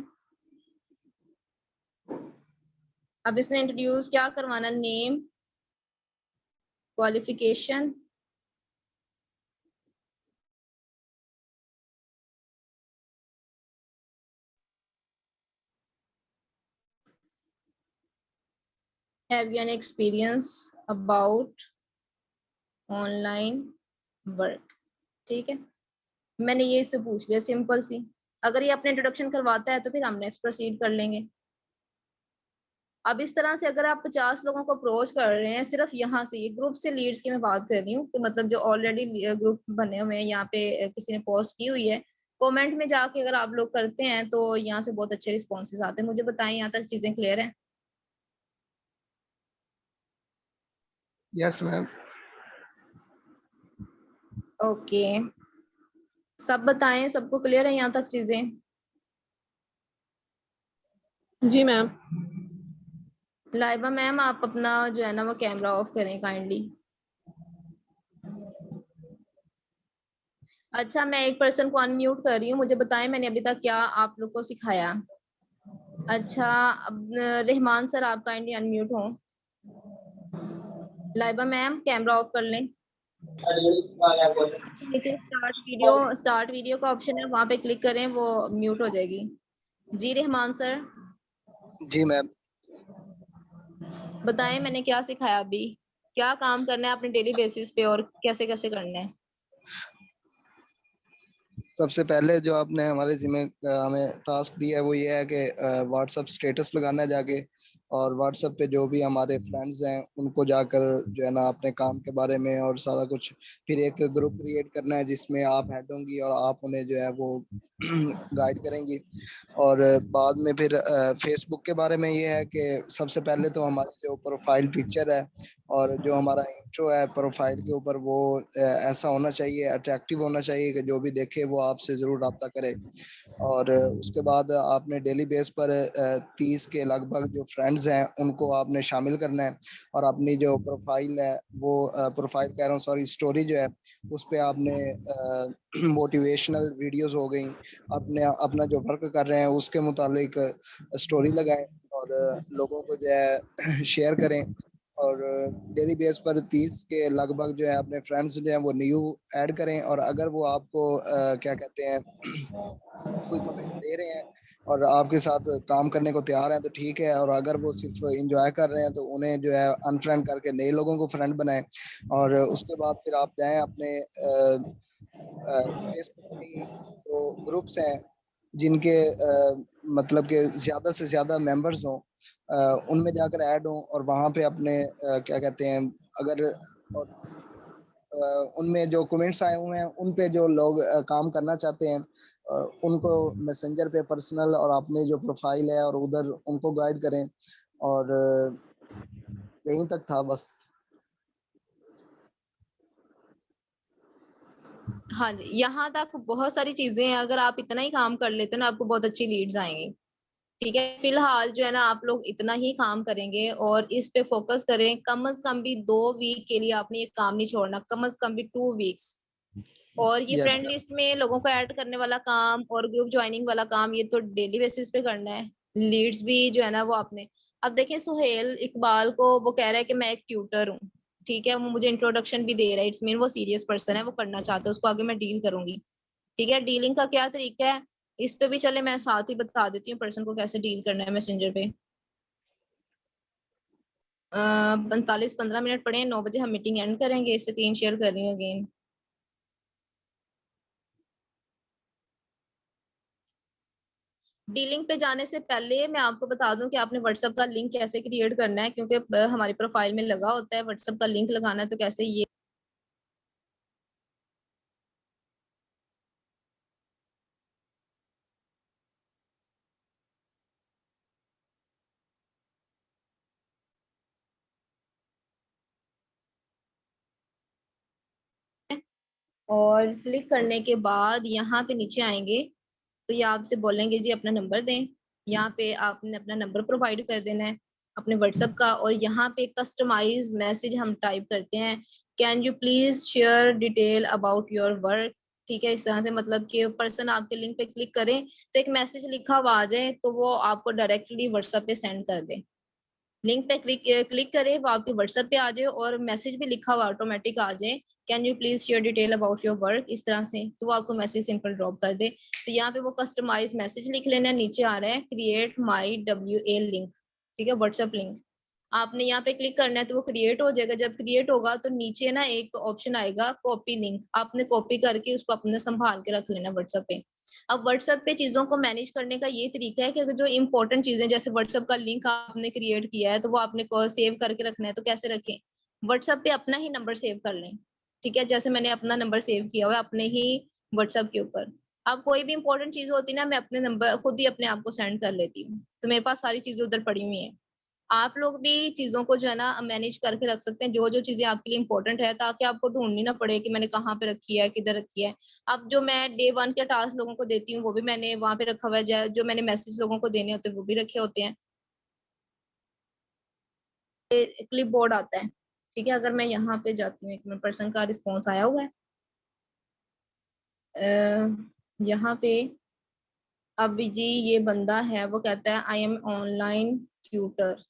अब इसने इंट्रोड्यूस क्या करवाना, name, qualification, have you an experience about online work. ठीक है, मैंने ये इससे पूछ लिया, सिंपल सी। अगर ये अपने इंट्रोडक्शन करवाता है तो फिर हम नेक्स्ट प्रोसीड कर लेंगे। अब इस तरह से अगर आप 50 लोगों को अप्रोच कर रहे हैं सिर्फ यहाँ से, ये ग्रुप से लीड्स की मैं बात कर रही हूँ, कि मतलब जो ऑलरेडी ग्रुप बने हुए हैं, यहाँ पे किसी ने पोस्ट की हुई है, कमेंट में जाके अगर आप लोग करते हैं तो यहाँ से बहुत अच्छे रिस्पॉन्सेज आते हैं। मुझे बताएं, यहाँ तक चीजें क्लियर है? Yes ma'am. ओके, सब बताएं, सबको क्लियर है यहाँ तक चीजें? जी मैम। लाइबा मैम, आप अपना जो है ना वो कैमरा ऑफ करें काइंडली। अच्छा, मैं एक पर्सन को अनम्यूट कर रही हूँ, मुझे बताएं मैंने अभी तक क्या आप लोग को सिखाया। अच्छा, अब रहमान सर आप काइंडली अनम्यूट हो। लाइबा मैम कैमरा ऑफ कर लें। नीचे स्टार्ट वीडियो का ऑप्शन है, वहां पे क्लिक करें, वो म्यूट हो जाएगी। जी रहमान सर जी मैम। बताएं मैंने क्या सिखाया अभी, क्या काम करना है अपने डेली बेसिस पे और कैसे कैसे करना है। सबसे पहले जो आपने हमारे जिम्मे हमें टास्क दिया है वो ये है कि व्हाट्सएप स्टेटस लगाना है जाके, और व्हाट्सएप पे जो भी हमारे फ्रेंड्स हैं उनको जाकर जो है ना अपने काम के बारे में और सारा कुछ, फिर एक ग्रुप क्रिएट करना है जिसमें आप हेड होंगी और आप उन्हें जो है वो गाइड करेंगी। और बाद में फिर फेसबुक के बारे में ये है कि सबसे पहले तो हमारी जो प्रोफाइल पिक्चर है और जो हमारा इंट्रो है प्रोफाइल के ऊपर, वो ऐसा होना चाहिए, अट्रैक्टिव होना चाहिए कि जो भी देखे वो आपसे ज़रूर रब्ता करे। और उसके बाद आपने डेली बेस पर 30 के लगभग जो फ्रेंड्स हैं उनको आपने शामिल करना है, और अपनी जो प्रोफाइल है वो प्रोफाइल कह रहा हूँ सॉरी, स्टोरी जो है उस पर आपने मोटिवेशनल वीडियोस हो गई, अपने अपना जो वर्क कर रहे हैं उसके मुतालिक स्टोरी लगाएं और लोगों को जो है शेयर करें। और डेली बेस पर 30 के लगभग जो है अपने फ्रेंड्स जो है वो न्यू ऐड करें, और अगर वो आपको क्या कहते हैं कोई कमेंट दे रहे हैं और आपके साथ काम करने को तैयार हैं तो ठीक है, और अगर वो सिर्फ एंजॉय कर रहे हैं तो उन्हें जो है अनफ्रेंड करके नए लोगों को फ्रेंड बनाएं। और उसके बाद फिर आप जाएं अपने फेसबुक की जो ग्रुप्स हैं जिनके मतलब के ज्यादा से ज्यादा मेंबर्स हों, उनमें जाकर ऐड हों और वहां पे अपने क्या कहते हैं, अगर और उनमें जो कमेंट्स आए हुए हैं उन पे जो लोग काम करना चाहते हैं उनको मैसेंजर पे पर्सनल और अपने जो प्रोफाइल है और उधर उनको गाइड करें। और यहीं तक था बस। हाँ जी, यहाँ तक बहुत सारी चीजें हैं, अगर आप इतना ही काम कर लेते हो ना आपको बहुत अच्छी लीड्स आएंगी। ठीक है, फिलहाल जो है ना आप लोग इतना ही काम करेंगे और इस पे फोकस करें। कम से कम भी 2 वीक के लिए आपने ये काम नहीं छोड़ना, कम से कम भी 2 वीक्स। और ये यस फ्रेंड मैम। लिस्ट में लोगों को ऐड करने वाला काम और ग्रुप ज्वाइनिंग वाला काम ये तो डेली बेसिस पे करना है। लीड्स भी जो है ना वो आपने, अब देखें सुहेल इकबाल को, वो कह रहा है कि मैं एक ट्यूटर हूँ। ठीक है, वो मुझे इंट्रोडक्शन भी दे रहा है, इट्स मीन वो सीरियस पर्सन है, वो करना चाहता है, उसको आगे मैं डील करूंगी। ठीक है, डीलिंग का क्या तरीका है इस पे भी चले मैं साथ ही बता देती हूँ पर्सन को कैसे डील करना है मैसेंजर पे। 45-15 मिनट पड़े, 9 बजे हम मीटिंग एंड करेंगे। स्क्रीन शेयर कर रही हूँ अगेन। डीलिंग पे जाने से पहले मैं आपको बता दूं कि आपने व्हाट्सएप का लिंक कैसे क्रिएट करना है, क्योंकि हमारी प्रोफाइल में लगा होता है व्हाट्सएप का लिंक लगाना है, तो कैसे ये और क्लिक करने के बाद यहाँ पे नीचे आएंगे तो ये आपसे बोलेंगे जी अपना नंबर दें। यहाँ पे आपने अपना नंबर प्रोवाइड कर देना है अपने व्हाट्सएप का, और यहाँ पे कस्टमाइज मैसेज हम टाइप करते हैं, can you please share detail about your work. ठीक है, इस तरह से मतलब कि पर्सन आपके लिंक पे क्लिक करें तो एक मैसेज लिखा हुआ आ जाए तो वो आपको डायरेक्टली व्हाट्सएप पे सेंड कर दे। लिंक पे क्लिक करे वो आपके व्हाट्सएप पे आ जाए और मैसेज भी लिखा हुआ ऑटोमेटिक आ जाए, can you please share detail about your work, इस तरह से तो वो आपको मैसेज सिंपल ड्रॉप कर दे। तो यहाँ पे वो कस्टमाइज मैसेज लिख लेना, नीचे आ रहा है क्रिएट माई WA लिंक। ठीक है, व्हाट्सएप लिंक आपने यहाँ पे क्लिक करना है तो वो क्रिएट हो जाएगा। जब क्रिएट होगा तो नीचे ना एक ऑप्शन आएगा कॉपी लिंक, आपने कॉपी करके उसको अपने संभाल के रख लेना व्हाट्सएप पे। अब व्हाट्सएप पे चीजों को मैनेज करने का ये तरीका है कि अगर जो इंपॉर्टेंट चीजें जैसे व्हाट्सएप का लिंक आपने क्रिएट किया है तो वो आपने सेव करके रखना है, तो कैसे रखें, व्हाट्सएप पे अपना ही नंबर सेव कर लें। ठीक है, जैसे मैंने अपना नंबर सेव किया हुआ है अपने ही व्हाट्सएप के ऊपर। अब कोई भी इंपॉर्टेंट चीज होती है ना, मैं अपने नंबर खुद ही अपने आप को सेंड कर लेती हूँ, तो मेरे पास सारी चीजें उधर पड़ी हुई हैं। आप लोग भी चीजों को जो है ना मैनेज करके रख सकते हैं, जो जो चीजें आपके लिए इंपॉर्टेंट है, ताकि आपको ढूंढनी ना पड़े कि मैंने कहाँ पे रखी है किधर रखी है। अब जो मैं डे 1 के टास्क लोगों को देती हूँ वो भी मैंने वहां पे रखा हुआ है, जो मैंने मैसेज लोगों को देने होते हैं वो भी रखे होते हैं। क्लिप बोर्ड आता है। ठीक है, अगर मैं यहाँ पे जाती हूँ, एक मिनट, पर्सन का रिस्पॉन्स आया हुआ है यहाँ पे। अब जी ये बंदा है वो कहता है आई एम ऑनलाइन ट्यूटर।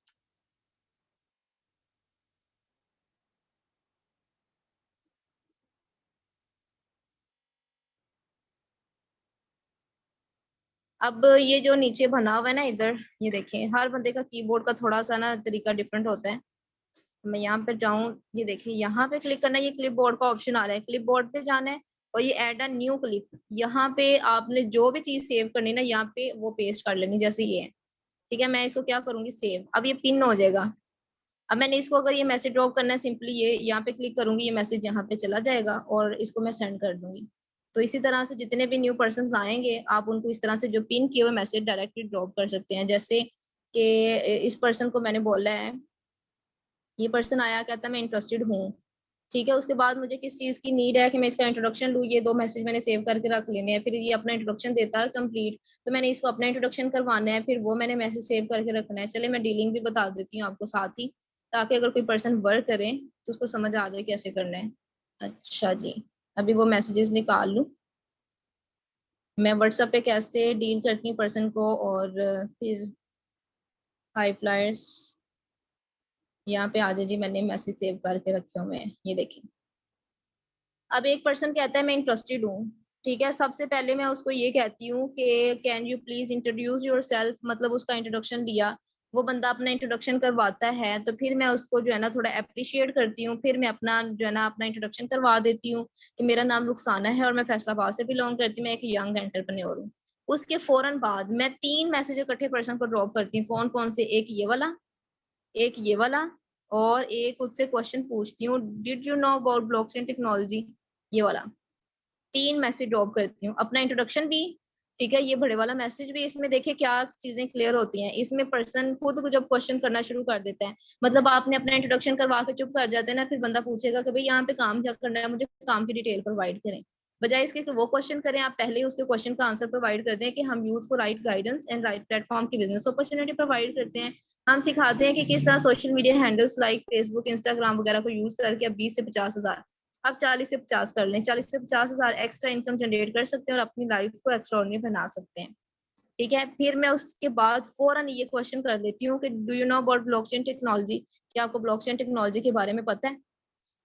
अब ये जो नीचे बना हुआ है ना इधर, ये देखें, हर बंदे का कीबोर्ड का थोड़ा सा ना तरीका डिफरेंट होता है। मैं यहाँ पे जाऊँ, ये देखिए यहाँ पे क्लिक करना है, ये क्लिप बोर्ड का ऑप्शन आ रहा है, क्लिप बोर्ड पे जाना है और ये ऐड अ न्यू क्लिप, यहाँ पे आपने जो भी चीज सेव करनी है ना यहाँ पे वो पेस्ट कर लेनी, जैसे ये है। ठीक है, मैं इसको क्या करूंगी सेव, अब ये पिन हो जाएगा। अब मैंने इसको अगर ये मैसेज ड्रॉप करना है, सिंपली ये यहाँ पे क्लिक करूंगी, ये मैसेज यहाँ पे चला जाएगा और इसको मैं सेंड कर दूंगी। तो इसी तरह से जितने भी न्यू पर्सन आएंगे आप उनको इस तरह से जो पिन किए हुए मैसेज डायरेक्टली ड्रॉप कर सकते हैं। जैसे कि इस पर्सन को मैंने बोला है, ये पर्सन आया कहता मैं इंटरेस्टेड हूँ। ठीक है, उसके बाद मुझे किस चीज की नीड है कि मैं इसका इंट्रोडक्शन लूँ, ये 2 मैसेज मैंने सेव करके रख लेने हैं। फिर ये अपना इंट्रोडक्शन देता है कंप्लीट, तो मैंने इसको अपना इंट्रोडक्शन करवाना है, फिर वो मैंने मैसेज सेव करके रखना है। चले मैं डीलिंग भी बता देती हूँ आपको साथ ही, ताकि अगर कोई पर्सन वर्क करे तो उसको समझ आ जाए कैसे करना है। अच्छा जी, अभी वो मैसेजेस निकाल लूँ मैं व्हाट्सएप पे कैसे डील करती हूँ पर्सन को। और फिर हाई फ्लायर्स यहाँ पे आ जाए जी, मैंने मैसेज सेव करके रखे हुए हैं, ये देखिए। अब एक पर्सन कहता है मैं इंटरेस्टेड हूँ। ठीक है, सबसे पहले मैं उसको ये कहती हूँ कि can you please introduce your self, मतलब उसका इंट्रोडक्शन लिया, वो बंदा अपना इंट्रोडक्शन करवाता है तो फिर मैं उसको जो है ना थोड़ा अप्रिशिएट करती हूँ। फिर मैं अपना जो है ना अपना इंट्रोडक्शन करवा देती हूँ कि मेरा नाम रुखसाना है और मैं फैसलाबाद से बिलोंग करती हूँ, मैं एक यंग एंटरप्रेन्योर हूँ। उसके फौरन बाद मैं 3 मैसेज इकट्ठे पर्सन को ड्रॉप करती हूँ। कौन कौन से, एक ये वाला, एक ये वाला, और एक उससे क्वेश्चन पूछती हूँ, did you know about blockchain technology, ये वाला। 3 मैसेज ड्रॉप करती हूँ, अपना इंट्रोडक्शन भी। ठीक है, ये बड़े वाला मैसेज भी। इसमें देखिए क्या चीजें क्लियर होती हैं, इसमें पर्सन खुद को जब क्वेश्चन करना शुरू कर देता है, मतलब आपने अपना इंट्रोडक्शन करवा के चुप कर जाते हैं ना, फिर बंदा पूछेगा कि भाई यहाँ पे काम क्या करना है, मुझे काम की डिटेल प्रोवाइड करें। बजाय इसके कि वो क्वेश्चन करें, आप पहले ही उसके क्वेश्चन का आंसर प्रोवाइड कर दें कि हम यूथ को right guidance and right platform की बिजनेस अपॉर्चुनिटी प्रोवाइड करते हैं। हम सिखाते हैं कि किस तरह social media handles like Facebook, Instagram वगैरह को यूज करके अब 20 से 50 हजार, आप 40 से 50 कर लें, 40 से 50 हजार एक्स्ट्रा इनकम जनरेट कर सकते हैं और अपनी लाइफ को एक्स्ट्राऑर्डिनरी बना सकते हैं। ठीक है, फिर मैं उसके बाद फौरन ये क्वेश्चन कर लेती हूँ कि do you know about blockchain technology, क्या आपको ब्लॉकचेन टेक्नोलॉजी के बारे में पता है।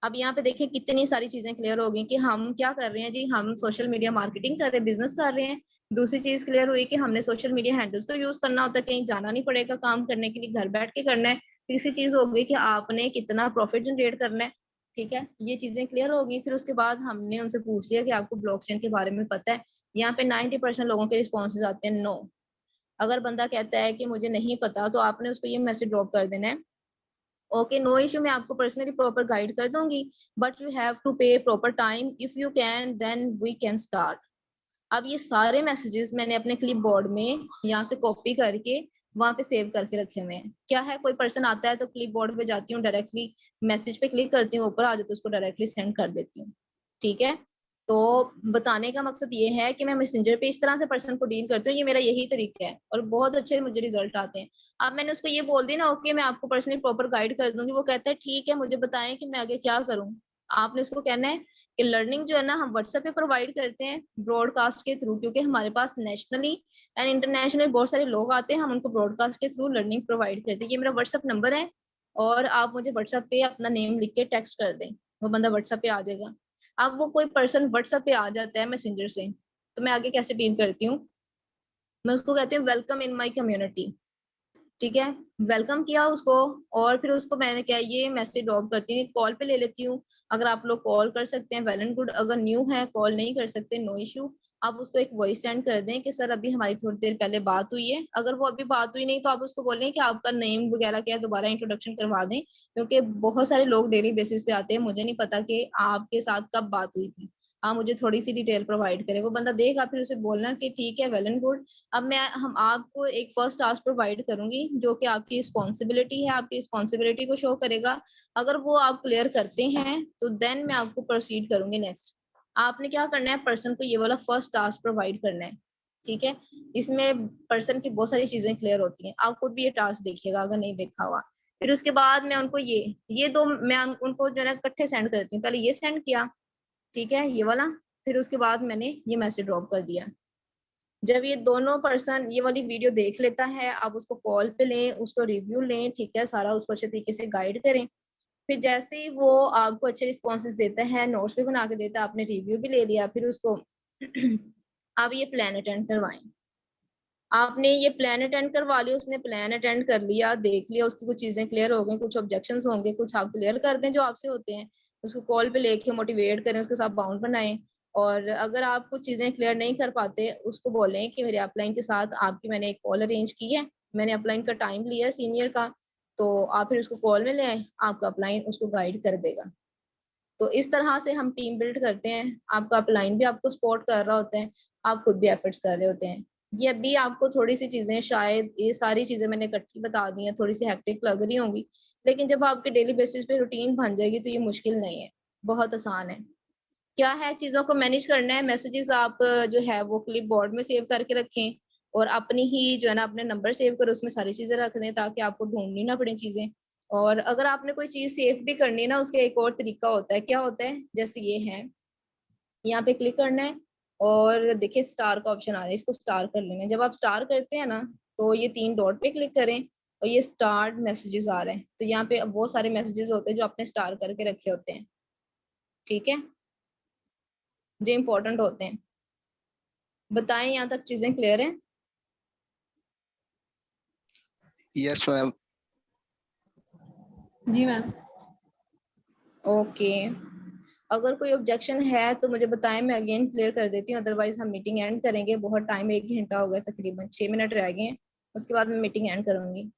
अब यहाँ पे देखिए कितनी सारी चीजें क्लियर हो गई कि हम क्या कर रहे हैं जी, हम सोशल मीडिया मार्केटिंग कर रहे हैं, बिजनेस कर रहे हैं। दूसरी चीज क्लियर हुई कि हमने सोशल मीडिया हैंडल्स तो यूज करना होता है, कहीं जाना नहीं पड़ेगा काम करने के लिए, घर बैठ के करना है। तीसरी चीज हो गई कि आपने कितना प्रॉफिट जनरेट करना है। ठीक है, ये चीजें क्लियर हो गई। फिर उसके बाद हमने उनसे पूछ लिया कि आपको ब्लॉकचेन के बारे में पता है। यहाँ पे 90% लोगों के रिस्पॉन्सेज आते हैं नो। अगर बंदा कहता है कि मुझे नहीं पता, तो आपने उसको ये मैसेज ड्रॉप कर देना है, ओके नो इशू, मैं आपको पर्सनली प्रॉपर गाइड कर दूंगी, but you have to pay proper time, if you can then we can start. अब ये सारे मैसेजेस मैंने अपने क्लिप बोर्ड में यहाँ से कॉपी करके वहां पे सेव करके रखे हुए हैं। क्या है, कोई पर्सन आता है तो क्लिप बोर्ड पे जाती हूँ, डायरेक्टली मैसेज पे क्लिक करती हूँ, ऊपर आ जाती है, उसको डायरेक्टली सेंड कर देती हूँ। ठीक है, तो बताने का मकसद ये है कि मैं मैसेंजर पे इस तरह से पर्सन को डील करती हूँ, ये मेरा यही तरीका है और बहुत अच्छे मुझे रिजल्ट आते हैं। अब मैंने उसको ये बोल दी ना, ओके मैं आपको पर्सनली प्रॉपर गाइड कर दूंगी, वो कहता है ठीक है मुझे बताएं कि मैं आगे क्या करूँ। आपने उसको कहना है कि लर्निंग जो है ना हम व्हाट्सएप पे प्रोवाइड करते हैं ब्रॉडकास्ट के थ्रू, क्योंकि हमारे पास नेशनली एंड इंटरनेशनली बहुत सारे लोग आते हैं, हम उनको ब्रॉडकास्ट के थ्रू लर्निंग प्रोवाइड करते हैं। ये मेरा व्हाट्सएप नंबर है और आप मुझे व्हाट्सएप पे अपना नेम लिख के टेक्स्ट कर दें, वो बंदा व्हाट्सएप पे आ जाएगा। अब वो कोई पर्सन व्हाट्सएप पे आ जाता है मैसेंजर से, तो मैं आगे कैसे डील करती हूँ, मैं उसको कहती हूँ वेलकम इन माय कम्युनिटी। ठीक है, वेलकम किया उसको और फिर उसको मैंने क्या ये मैसेज ड्रॉप करती हूँ, कॉल पे ले लेती हूँ। अगर आप लोग कॉल कर सकते हैं वेल एंड गुड, अगर न्यू है कॉल नहीं कर सकते नो इशू। आप उसको एक वॉइस सेंड कर दें कि सर अभी हमारी थोड़ी देर पहले बात हुई है। अगर वो अभी बात हुई नहीं तो आप उसको बोलें कि आपका नेम वगैरह क्या है, दोबारा इंट्रोडक्शन करवा दें, क्योंकि बहुत सारे लोग डेली बेसिस पे आते हैं, मुझे नहीं पता कि आपके साथ कब बात हुई थी, आप मुझे थोड़ी सी डिटेल प्रोवाइड करें। वो बंदा देगा, फिर उसे बोलना कि ठीक है वेल एंड गुड। अब मैं हम आपको एक फर्स्ट टास्क प्रोवाइड करूंगी जो कि आपकी रिस्पॉन्सिबिलिटी है, आपकी रिस्पॉन्सिबिलिटी को शो करेगा। अगर वो आप क्लियर करते हैं तो देन मैं आपको प्रोसीड करूंगी नेक्स्ट। आपने क्या करना है, पर्सन को ये वाला फर्स्ट टास्क प्रोवाइड करना है। ठीक है, इसमें पर्सन की बहुत सारी चीजें क्लियर होती हैं, आप खुद भी ये टास्क देखिएगा अगर नहीं देखा हुआ। फिर उसके बाद मैं उनको ये दो मैं उनको जो है इकट्ठे सेंड करती हूँ। पहले ये सेंड किया, ठीक है ये वाला, फिर उसके बाद मैंने ये मैसेज ड्रॉप कर दिया। जब ये दोनों पर्सन ये वाली वीडियो देख लेता है, आप उसको कॉल पे लें, उसको रिव्यू लें, ठीक है, सारा उसको अच्छे तरीके से गाइड करें। फिर जैसे ही वो आपको अच्छे रिस्पॉन्सेज देता है, नोट्स भी बना के देता है, आपने रिव्यू भी ले लिया, फिर उसको आप ये प्लान अटेंड करवाएं। आपने ये प्लान अटेंड करवा लिया, उसने प्लान अटेंड कर लिया, देख लिया, उसकी कुछ चीजें क्लियर हो गई, कुछ ऑब्जेक्शंस होंगे, कुछ आप क्लियर कर दें जो आपसे होते हैं। उसको कॉल पे लेके मोटिवेट करें, उसके साथ बाउंड बनाएं। और अगर आप कुछ चीजें क्लियर नहीं कर पाते, उसको बोलें कि मेरे अपलाइन के साथ आपकी मैंने एक कॉल अरेंज की है, मैंने अपलाइन का टाइम लिया है सीनियर का, तो आप फिर उसको कॉल में ले आए, आपका अपलाइन उसको गाइड कर देगा। तो इस तरह से हम टीम बिल्ड करते हैं। आपका अपलाइन भी आपको सपोर्ट कर रहा होता है, आप खुद भी एफर्ट्स कर रहे होते हैं। ये अभी आपको थोड़ी सी चीजें, शायद ये सारी चीजें मैंने इकट्ठी बता दी हैं, थोड़ी सी हेक्टिक लग रही होंगी, लेकिन जब आपके डेली बेसिस पे रूटीन बन जाएगी तो ये मुश्किल नहीं है, बहुत आसान है। क्या है, चीजों को मैनेज करना है। मैसेजेस आप जो है वो क्लिप बोर्ड में सेव करके रखें और अपनी ही जो है ना अपने नंबर सेव कर उसमें सारी चीजें रख दें, ताकि आपको ढूंढनी ना पड़े चीजें। और अगर आपने कोई चीज सेव भी करनी है ना, उसका एक और तरीका होता है। क्या होता है, जैसे ये है, यहाँ पे क्लिक करना है और देखिए स्टार का ऑप्शन आ रहा है, इसको स्टार कर लेना है। जब आप स्टार करते हैं ना, तो ये 3 डॉट पे क्लिक करें और ये स्टार्ट मैसेजेस आ रहे हैं, तो यहाँ पे अब बहुत सारे मैसेजेस होते हैं जो आपने स्टार करके रखे होते हैं। ठीक है, जो इंपॉर्टेंट होते हैं। बताएं यहाँ तक चीजें क्लियर है? Yes ma'am. जी मैम। ओके, अगर कोई ऑब्जेक्शन है तो मुझे बताएं, मैं अगेन क्लियर कर देती हूँ, अदरवाइज हम मीटिंग एंड करेंगे। बहुत टाइम, 1 घंटा हो गया, तकरीबन 6 मिनट रह गए हैं, उसके बाद मैं मीटिंग एंड करूंगी।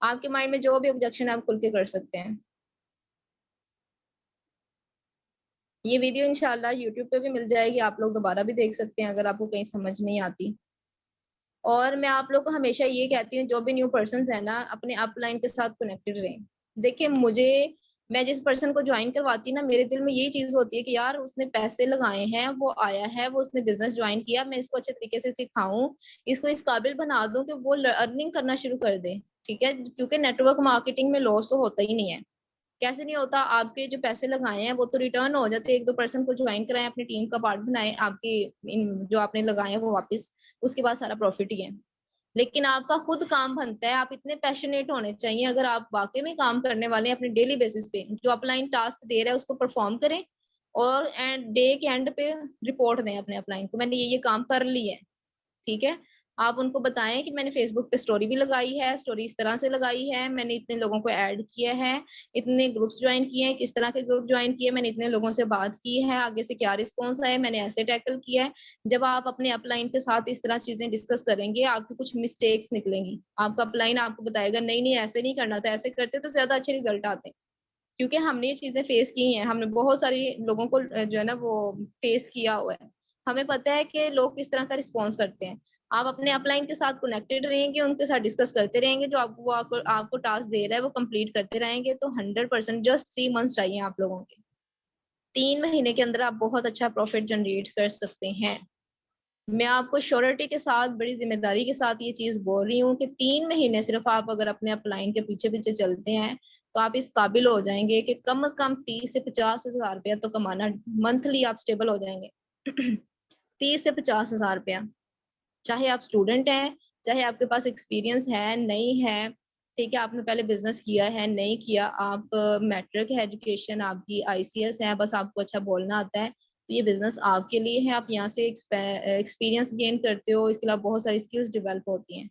आपके माइंड में जो भी ऑब्जेक्शन है आप खुल के कर सकते हैं। ये वीडियो इंशाल्लाह यूट्यूब पे भी मिल जाएगी, आप लोग दोबारा भी देख सकते हैं अगर आपको कहीं समझ नहीं आती। और मैं आप लोग को हमेशा ये कहती हूँ, जो भी न्यू पर्सन है ना, अपने अपलाइन के साथ कनेक्टेड रहें। देखिए मुझे, मैं जिस पर्सन को ज्वाइन करवाती ना, मेरे दिल में यही चीज होती है कि यार उसने पैसे लगाए हैं, वो आया है, वो उसने बिजनेस ज्वाइन किया, मैं इसको अच्छे तरीके से सिखाऊं, इसको इस काबिल बना दूं कि वो अर्निंग करना शुरू कर दे। ठीक है, क्योंकि नेटवर्क मार्केटिंग में लॉस तो होता ही नहीं है। कैसे नहीं होता, आपके जो पैसे लगाए हैं वो तो रिटर्न हो जाते हैं। 1-2 पर्सन को ज्वाइन कराएं, अपनी टीम का पार्ट बनाएं, आपके जो आपने लगाए हैं वो वापस, उसके बाद सारा प्रॉफिट ही है। लेकिन आपका खुद काम बनता है, आप इतने पैशनेट होने चाहिए। अगर आप वाकई में काम करने वाले हैं अपने डेली बेसिस पे, जो अपलाइन टास्क दे रहा है उसको परफॉर्म करें और डे के एंड पे रिपोर्ट दें अपने अपलाइन को, मैंने ये काम कर ली है। ठीक है, आप उनको बताएं कि मैंने फेसबुक पे स्टोरी भी लगाई है, स्टोरी इस तरह से लगाई है, मैंने इतने लोगों को ऐड किया है, इतने ग्रुप्स ज्वाइन किए हैं, किस तरह के ग्रुप ज्वाइन किए, मैंने इतने लोगों से बात की है, आगे से क्या रिस्पॉन्स आया, मैंने ऐसे टैकल किया है। जब आप अपने अपलाइन के साथ इस तरह चीजें डिस्कस करेंगे, आपकी कुछ मिस्टेक्स निकलेंगी, आपका अपलाइन आपको बताएगा नहीं नहीं ऐसे नहीं करना था, ऐसे करते तो ज्यादा अच्छे रिजल्ट आते हैं। क्योंकि हमने ये चीजें फेस की हैं, हमने बहुत सारी लोगों को जो है ना वो फेस किया हुआ है, हमें पता है कि लोग किस तरह का रिस्पॉन्स करते हैं। आप अपने अपलाइन के साथ कनेक्टेड रहेंगे, उनके साथ डिस्कस करते रहेंगे, जो आपको टास्क दे रहा है वो कंप्लीट करते रहेंगे, तो 100% जस्ट 3 मंथ्स चाहिए आप लोगों के। 3 महीने के अंदर आप बहुत अच्छा प्रॉफिट जनरेट कर सकते हैं। मैं आपको श्योरिटी के साथ, बड़ी जिम्मेदारी के साथ ये चीज बोल रही हूँ कि 3 महीने सिर्फ आप अगर अपने अपलाइन के पीछे पीछे चलते हैं तो आप इस काबिल हो जाएंगे कि कम से कम 30 से 50 हजार रुपया तो कमाना मंथली आप स्टेबल हो जाएंगे। 30 से 50 हजार रुपया, चाहे आप स्टूडेंट हैं, चाहे आपके पास एक्सपीरियंस है नहीं है, ठीक है, आपने पहले बिजनेस किया है नहीं किया, आप मैट्रिक है एजुकेशन आपकी, आईसीएस है, बस आपको अच्छा बोलना आता है, तो ये बिजनेस आपके लिए है। आप यहाँ से एक्सपीरियंस गेन करते हो, इसके अलावा बहुत सारी स्किल्स डेवलप होती हैं।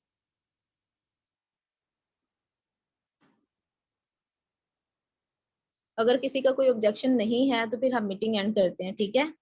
अगर किसी का कोई ऑब्जेक्शन नहीं है तो फिर हम मीटिंग एंड करते हैं, ठीक है।